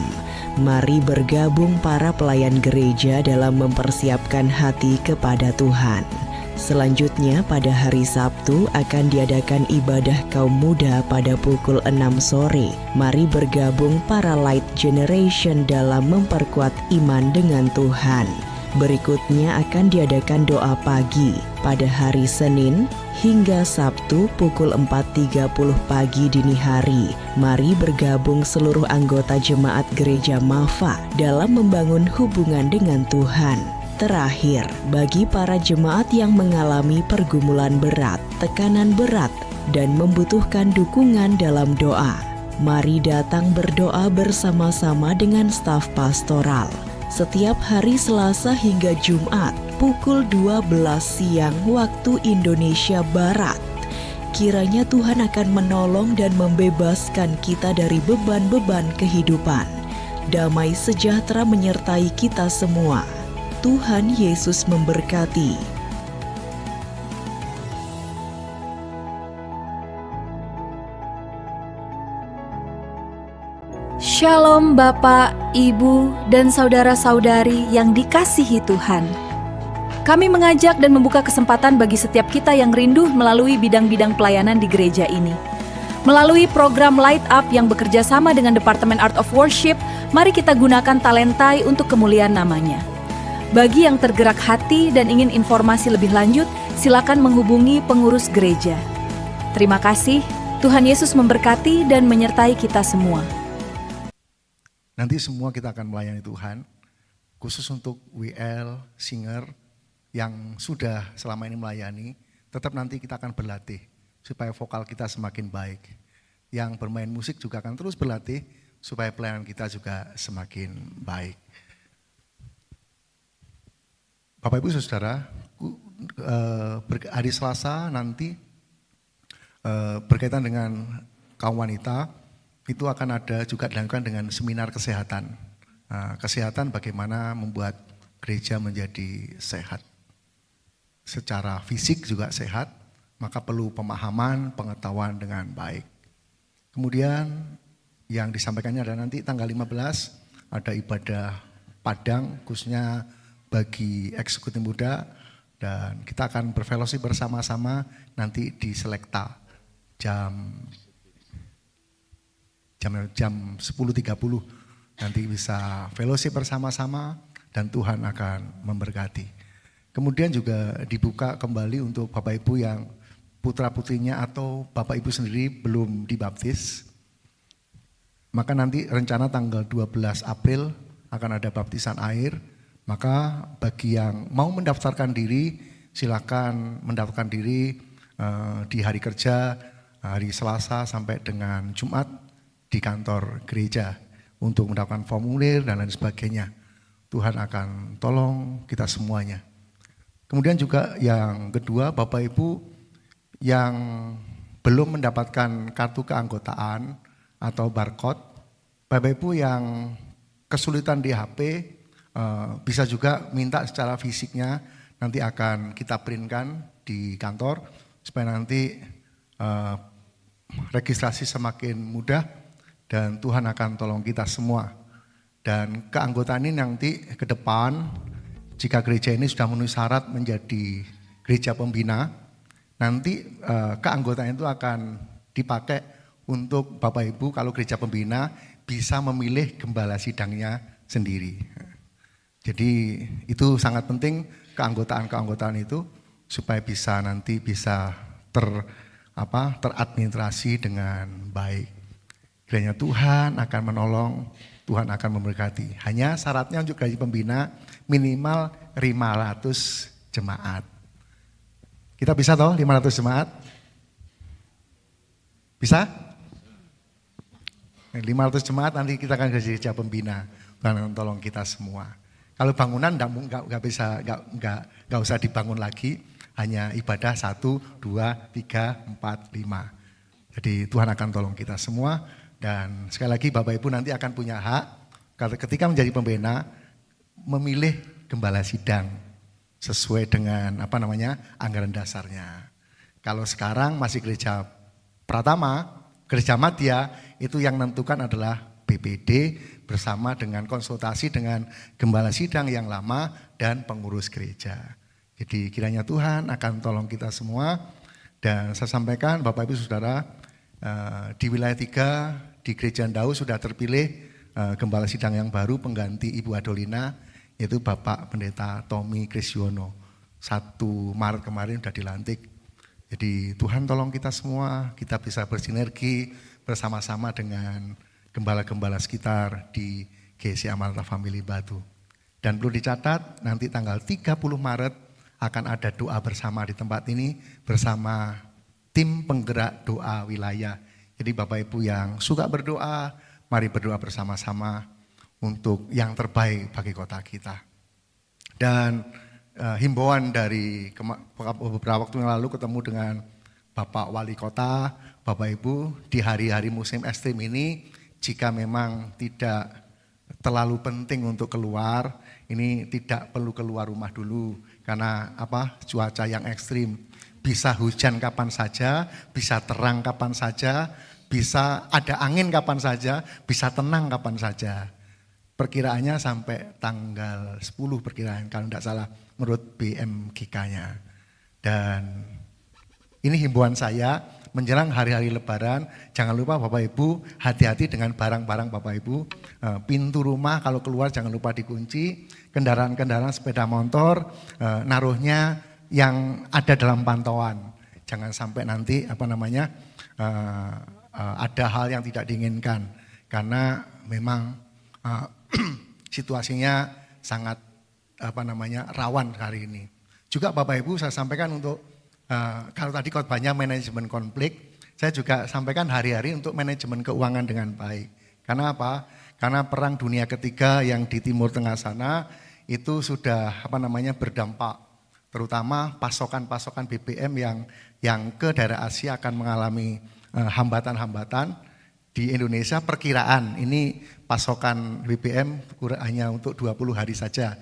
Mari bergabung para pelayan gereja dalam mempersiapkan hati kepada Tuhan. Selanjutnya pada hari Sabtu akan diadakan ibadah kaum muda pada pukul 6 sore. Mari bergabung para Light Generation dalam memperkuat iman dengan Tuhan. Berikutnya akan diadakan doa pagi pada hari Senin hingga Sabtu pukul 4.30 pagi dini hari. Mari bergabung seluruh anggota jemaat gereja Mafa dalam membangun hubungan dengan Tuhan. Terakhir, bagi para jemaat yang mengalami pergumulan berat, tekanan berat, dan membutuhkan dukungan dalam doa, mari datang berdoa bersama-sama dengan staf pastoral. Setiap hari Selasa hingga Jumat, pukul 12 siang waktu Indonesia Barat. Kiranya Tuhan akan menolong dan membebaskan kita dari beban-beban kehidupan. Damai sejahtera menyertai kita semua. Tuhan Yesus memberkati. Shalom Bapak, Ibu, dan saudara-saudari yang dikasihi Tuhan. Kami mengajak dan membuka kesempatan bagi setiap kita yang rindu melalui bidang-bidang pelayanan di gereja ini. Melalui program Light Up yang bekerja sama dengan Departemen Art of Worship, mari kita gunakan talentai untuk kemuliaan namanya. Bagi yang tergerak hati dan ingin informasi lebih lanjut, silakan menghubungi pengurus gereja. Terima kasih, Tuhan Yesus memberkati dan menyertai kita semua. Nanti semua kita akan melayani Tuhan, khusus untuk WL, singer yang sudah selama ini melayani, tetap nanti kita akan berlatih supaya vokal kita semakin baik. Yang bermain musik juga akan terus berlatih supaya pelayanan kita juga semakin baik. Bapak Ibu Saudara, hari Selasa nanti berkaitan dengan kaum wanita, itu akan ada juga dilakukan dengan seminar kesehatan. Kesehatan bagaimana membuat gereja menjadi sehat. Secara fisik juga sehat, maka perlu pemahaman, pengetahuan dengan baik. Kemudian yang disampaikannya adalah nanti tanggal 15 ada ibadah Padang, khususnya bagi eksekutif muda, dan kita akan berfellowship bersama-sama nanti di Selekta jam 10.30 nanti bisa fellowship bersama-sama dan Tuhan akan memberkati. Kemudian juga dibuka kembali untuk Bapak Ibu yang putra-putrinya atau Bapak Ibu sendiri belum dibaptis. Maka nanti rencana tanggal 12 April akan ada baptisan air. Maka bagi yang mau mendaftarkan diri, silakan mendaftarkan diri di hari kerja, hari Selasa sampai dengan Jumat di kantor gereja untuk mendapatkan formulir dan lain sebagainya. Tuhan akan tolong kita semuanya. Kemudian juga yang kedua, Bapak Ibu yang belum mendapatkan kartu keanggotaan atau barcode, Bapak Ibu yang kesulitan di HP, bisa juga minta secara fisiknya, nanti akan kita printkan di kantor supaya nanti registrasi semakin mudah dan Tuhan akan tolong kita semua. Dan keanggotaan ini nanti ke depan, jika gereja ini sudah memenuhi syarat menjadi gereja pembina, nanti keanggotaan itu akan dipakai untuk Bapak Ibu kalau gereja pembina bisa memilih gembala sidangnya sendiri. Jadi itu sangat penting keanggotaan itu supaya bisa nanti bisa teradministrasi dengan baik. Kiranya Tuhan akan menolong, Tuhan akan memberkati. Hanya syaratnya untuk gaji pembina minimal 500 jemaat. Kita bisa toh 500 jemaat? Bisa? 500 jemaat nanti kita akan gereja pembina. Tuhan akan tolong kita semua. Kalau bangunan nggak usah dibangun lagi, hanya ibadah 1, 2, 3, 4, 5. Jadi Tuhan akan tolong kita semua dan sekali lagi Bapak Ibu nanti akan punya hak ketika menjadi pembina memilih gembala sidang sesuai dengan anggaran dasarnya. Kalau sekarang masih gereja Pratama, gereja Madya itu yang menentukan adalah BPD bersama dengan konsultasi dengan gembala sidang yang lama dan pengurus gereja. Jadi kiranya Tuhan akan tolong kita semua. Dan saya sampaikan Bapak Ibu Saudara, di wilayah 3 di Gereja Ndau sudah terpilih gembala sidang yang baru pengganti Ibu Adolina, yaitu Bapak Pendeta Tommy Krisyono. 1 Maret kemarin sudah dilantik. Jadi Tuhan tolong kita semua, kita bisa bersinergi bersama-sama dengan gembala-gembala sekitar di GSI Maranatha Family Batu. Dan perlu dicatat, nanti tanggal 30 Maret akan ada doa bersama di tempat ini bersama tim penggerak doa wilayah. Jadi Bapak Ibu yang suka berdoa, mari berdoa bersama-sama untuk yang terbaik bagi kota kita. Dan himbauan dari beberapa waktu yang lalu ketemu dengan Bapak Wali Kota, Bapak Ibu, di hari-hari musim ekstrim ini, jika memang tidak terlalu penting untuk keluar, ini tidak perlu keluar rumah dulu. Karena cuaca yang ekstrim, bisa hujan kapan saja, bisa terang kapan saja, bisa ada angin kapan saja, bisa tenang kapan saja. Perkiraannya sampai tanggal 10 perkiraan kalau tidak salah menurut BMGK-nya. Dan ini himbauan saya menjelang hari-hari Lebaran, jangan lupa Bapak Ibu hati-hati dengan barang-barang Bapak Ibu. Pintu rumah kalau keluar jangan lupa dikunci. Kendaraan-kendaraan sepeda motor naruhnya yang ada dalam pantauan. Jangan sampai nanti ada hal yang tidak diinginkan. Karena memang situasinya sangat rawan hari ini. Juga Bapak Ibu saya sampaikan untuk kalau tadi khotbahnya manajemen konflik, saya juga sampaikan hari-hari untuk manajemen keuangan dengan baik. Karena apa? Karena perang dunia ketiga yang di Timur Tengah sana itu sudah berdampak, terutama pasokan-pasokan BBM yang ke daerah Asia akan mengalami hambatan-hambatan. Di Indonesia perkiraan ini pasokan BBM hanya untuk 20 hari saja.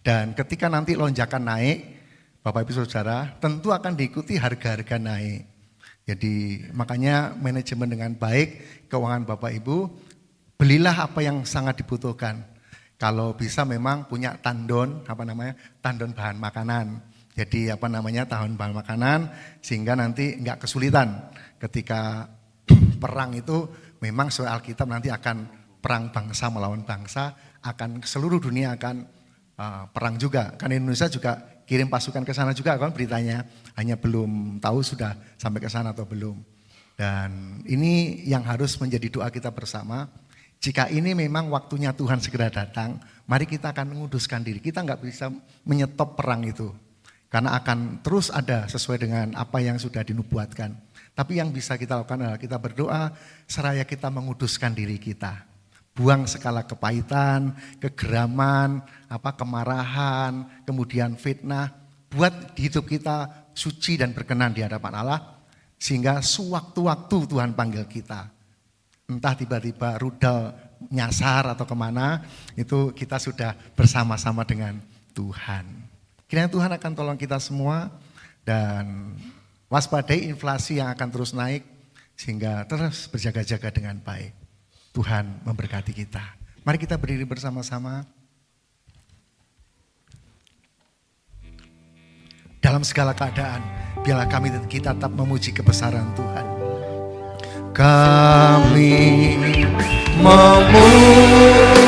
Dan ketika nanti lonjakan naik, Bapak Ibu Saudara, tentu akan diikuti harga-harga naik. Jadi makanya manajemen dengan baik keuangan Bapak Ibu, belilah apa yang sangat dibutuhkan. Kalau bisa memang punya tandon bahan makanan. Jadi tahun bahan makanan sehingga nanti enggak kesulitan ketika perang itu. Memang soal Alkitab nanti akan perang bangsa melawan bangsa, akan seluruh dunia akan perang juga. Kan Indonesia juga kirim pasukan ke sana juga kan beritanya, hanya belum tahu sudah sampai ke sana atau belum. Dan ini yang harus menjadi doa kita bersama. Jika ini memang waktunya Tuhan segera datang, mari kita akan menguduskan diri. Kita nggak bisa menyetop perang itu. Karena akan terus ada sesuai dengan apa yang sudah dinubuatkan. Tapi yang bisa kita lakukan adalah kita berdoa seraya kita menguduskan diri kita. Buang segala kepahitan, kegeraman, kemarahan, kemudian fitnah. Buat hidup kita suci dan berkenan di hadapan Allah. Sehingga sewaktu-waktu Tuhan panggil kita. Entah tiba-tiba rudal nyasar atau kemana, itu kita sudah bersama-sama dengan Tuhan. Kiranya Tuhan akan tolong kita semua dan waspadai inflasi yang akan terus naik sehingga terus berjaga-jaga dengan baik. Tuhan memberkati kita. Mari kita berdiri bersama-sama. Dalam segala keadaan, biarlah kita tetap memuji kebesaran Tuhan. Kami memuji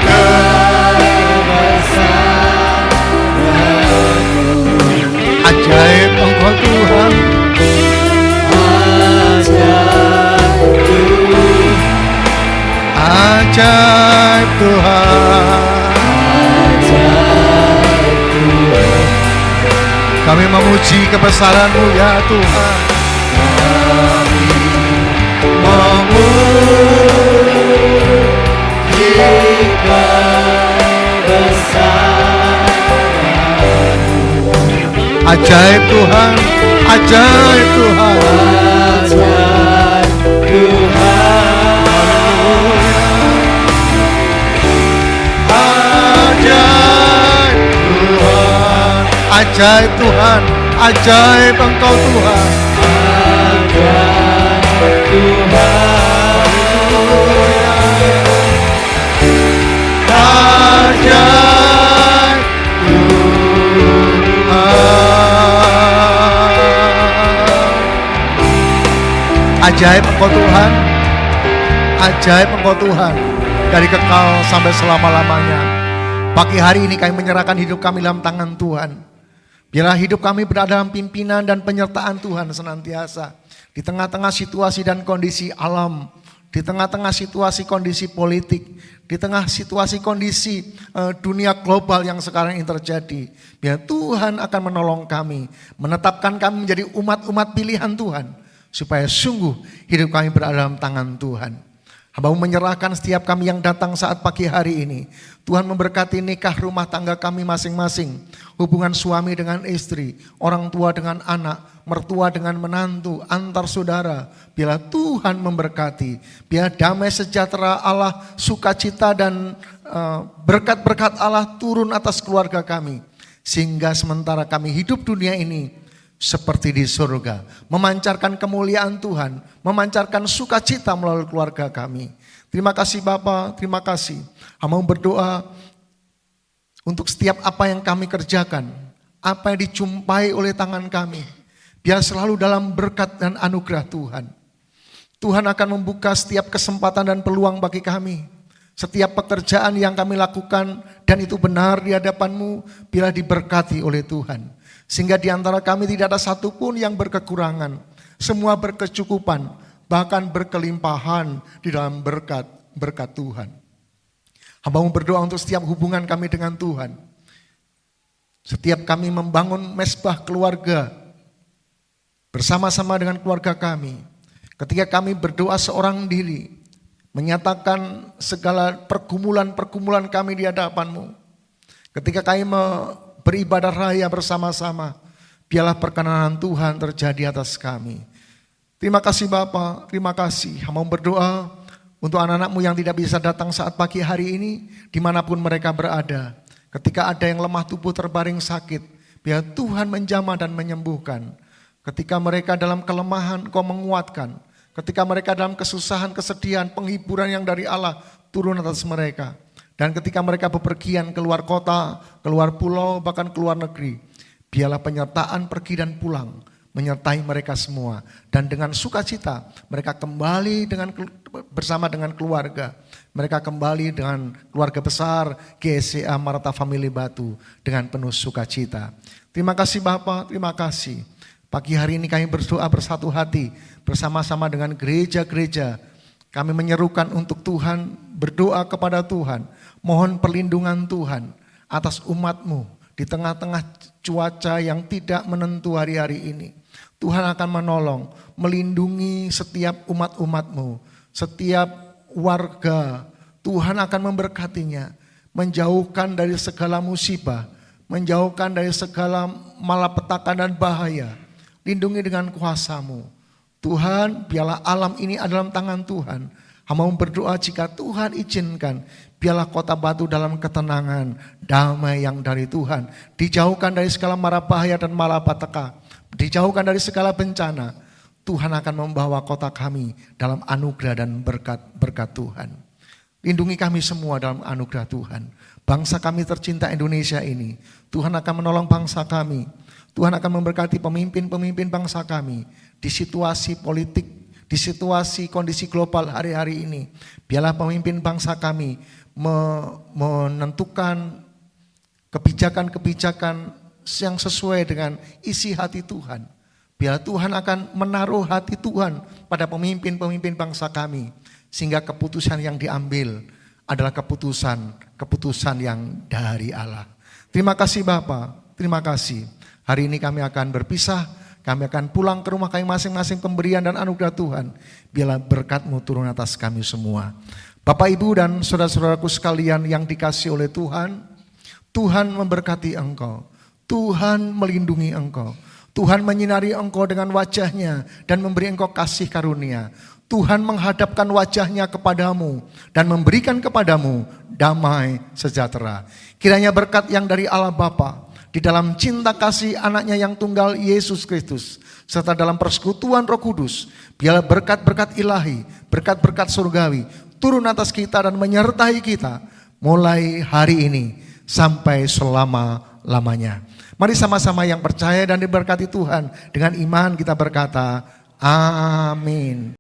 kebesaran-Mu. Ajaib Engkau Tuhan, ajaib Tuhan, kami memuji kebesaran-Mu ya Tuhan. Memuji kebesaran-Mu. Ajaib Tuhan, ajaib Tuhan, ajaib Tuhan, ajaib Tuhan, ajaib Engkau Tuhan, ajaib Tuhan. Ajaib Engkau Tuhan, ajaib Engkau Tuhan, dari kekal sampai selama-lamanya. Pagi hari ini kami menyerahkan hidup kami dalam tangan Tuhan. Biarlah hidup kami berada dalam pimpinan dan penyertaan Tuhan senantiasa. Di tengah-tengah situasi dan kondisi alam, di tengah-tengah situasi kondisi politik, di tengah situasi kondisi dunia global yang sekarang ini terjadi. Biar Tuhan akan menolong kami, menetapkan kami menjadi umat-umat pilihan Tuhan. Supaya sungguh hidup kami berada dalam tangan Tuhan. Hamba menyerahkan setiap kami yang datang saat pagi hari ini. Tuhan memberkati nikah rumah tangga kami masing-masing. Hubungan suami dengan istri, orang tua dengan anak, mertua dengan menantu, antar saudara. Biarlah Tuhan memberkati. Biar damai sejahtera Allah, sukacita dan berkat-berkat Allah turun atas keluarga kami. Sehingga sementara kami hidup dunia ini seperti di surga, memancarkan kemuliaan Tuhan, memancarkan sukacita melalui keluarga kami. Terima kasih Bapa, terima kasih. Hamba berdoa untuk setiap apa yang kami kerjakan, apa yang dijumpai oleh tangan kami, biar selalu dalam berkat dan anugerah Tuhan. Tuhan akan membuka setiap kesempatan dan peluang bagi kami. Setiap pekerjaan yang kami lakukan dan itu benar di hadapan-Mu, bila diberkati oleh Tuhan. Sehingga di antara kami tidak ada satupun yang berkekurangan. Semua berkecukupan, bahkan berkelimpahan di dalam berkat Tuhan. Hamba berdoa untuk setiap hubungan kami dengan Tuhan. Setiap kami membangun mesbah keluarga bersama-sama dengan keluarga kami. Ketika kami berdoa seorang diri, menyatakan segala pergumulan-pergumulan kami di hadapan-Mu. Ketika kami beribadah raya bersama-sama, biarlah perkenanan Tuhan terjadi atas kami. Terima kasih Bapa, terima kasih. Hamba berdoa untuk anak-anak-Mu yang tidak bisa datang saat pagi hari ini, dimanapun mereka berada. Ketika ada yang lemah tubuh terbaring sakit, biar Tuhan menjamah dan menyembuhkan. Ketika mereka dalam kelemahan, Kau menguatkan. Ketika mereka dalam kesusahan, kesedihan, penghiburan yang dari Allah turun atas mereka. Dan ketika mereka bepergian keluar kota, keluar pulau, bahkan keluar negeri, biarlah penyertaan pergi dan pulang menyertai mereka semua. Dan dengan sukacita mereka kembali bersama dengan keluarga. Mereka kembali dengan keluarga besar GSCA Maranatha Family Batu dengan penuh sukacita. Terima kasih Bapa, terima kasih. Pagi hari ini kami berdoa bersatu hati bersama-sama dengan gereja-gereja. Kami menyerukan untuk Tuhan, berdoa kepada Tuhan. Mohon perlindungan Tuhan atas umat-Mu di tengah-tengah cuaca yang tidak menentu hari-hari ini. Tuhan akan menolong, melindungi setiap umat-umat-Mu, setiap warga. Tuhan akan memberkatinya, menjauhkan dari segala musibah, menjauhkan dari segala malapetaka dan bahaya. Lindungi dengan kuasa-Mu. Tuhan, biarlah alam ini ada dalam tangan Tuhan. Hamba berdoa jika Tuhan izinkan, biarlah kota Batu dalam ketenangan, damai yang dari Tuhan. Dijauhkan dari segala mara bahaya dan malapetaka. Dijauhkan dari segala bencana. Tuhan akan membawa kota kami dalam anugerah dan berkat Tuhan. Lindungi kami semua dalam anugerah Tuhan. Bangsa kami tercinta Indonesia ini, Tuhan akan menolong bangsa kami. Tuhan akan memberkati pemimpin-pemimpin bangsa kami di situasi politik, di situasi kondisi global hari-hari ini. Biarlah pemimpin bangsa kami menentukan kebijakan-kebijakan yang sesuai dengan isi hati Tuhan. Biar Tuhan akan menaruh hati Tuhan pada pemimpin-pemimpin bangsa kami. Sehingga keputusan yang diambil adalah keputusan yang dari Allah. Terima kasih Bapa, terima kasih. Hari ini kami akan berpisah, kami akan pulang ke rumah kami masing-masing pemberian dan anugerah Tuhan. Biarlah berkat-Mu turun atas kami semua. Bapak, Ibu, dan saudara-saudaraku sekalian yang dikasihi oleh Tuhan, Tuhan memberkati engkau, Tuhan melindungi engkau, Tuhan menyinari engkau dengan wajah-Nya dan memberi engkau kasih karunia. Tuhan menghadapkan wajah-Nya kepadamu dan memberikan kepadamu damai sejahtera. Kiranya berkat yang dari Allah Bapa, di dalam cinta kasih anaknya yang tunggal Yesus Kristus, serta dalam persekutuan Roh Kudus, Biarlah berkat-berkat ilahi, berkat-berkat surgawi turun atas kita dan menyertai kita mulai hari ini sampai selama-lamanya. Mari sama-sama yang percaya dan diberkati Tuhan dengan iman kita berkata, amin.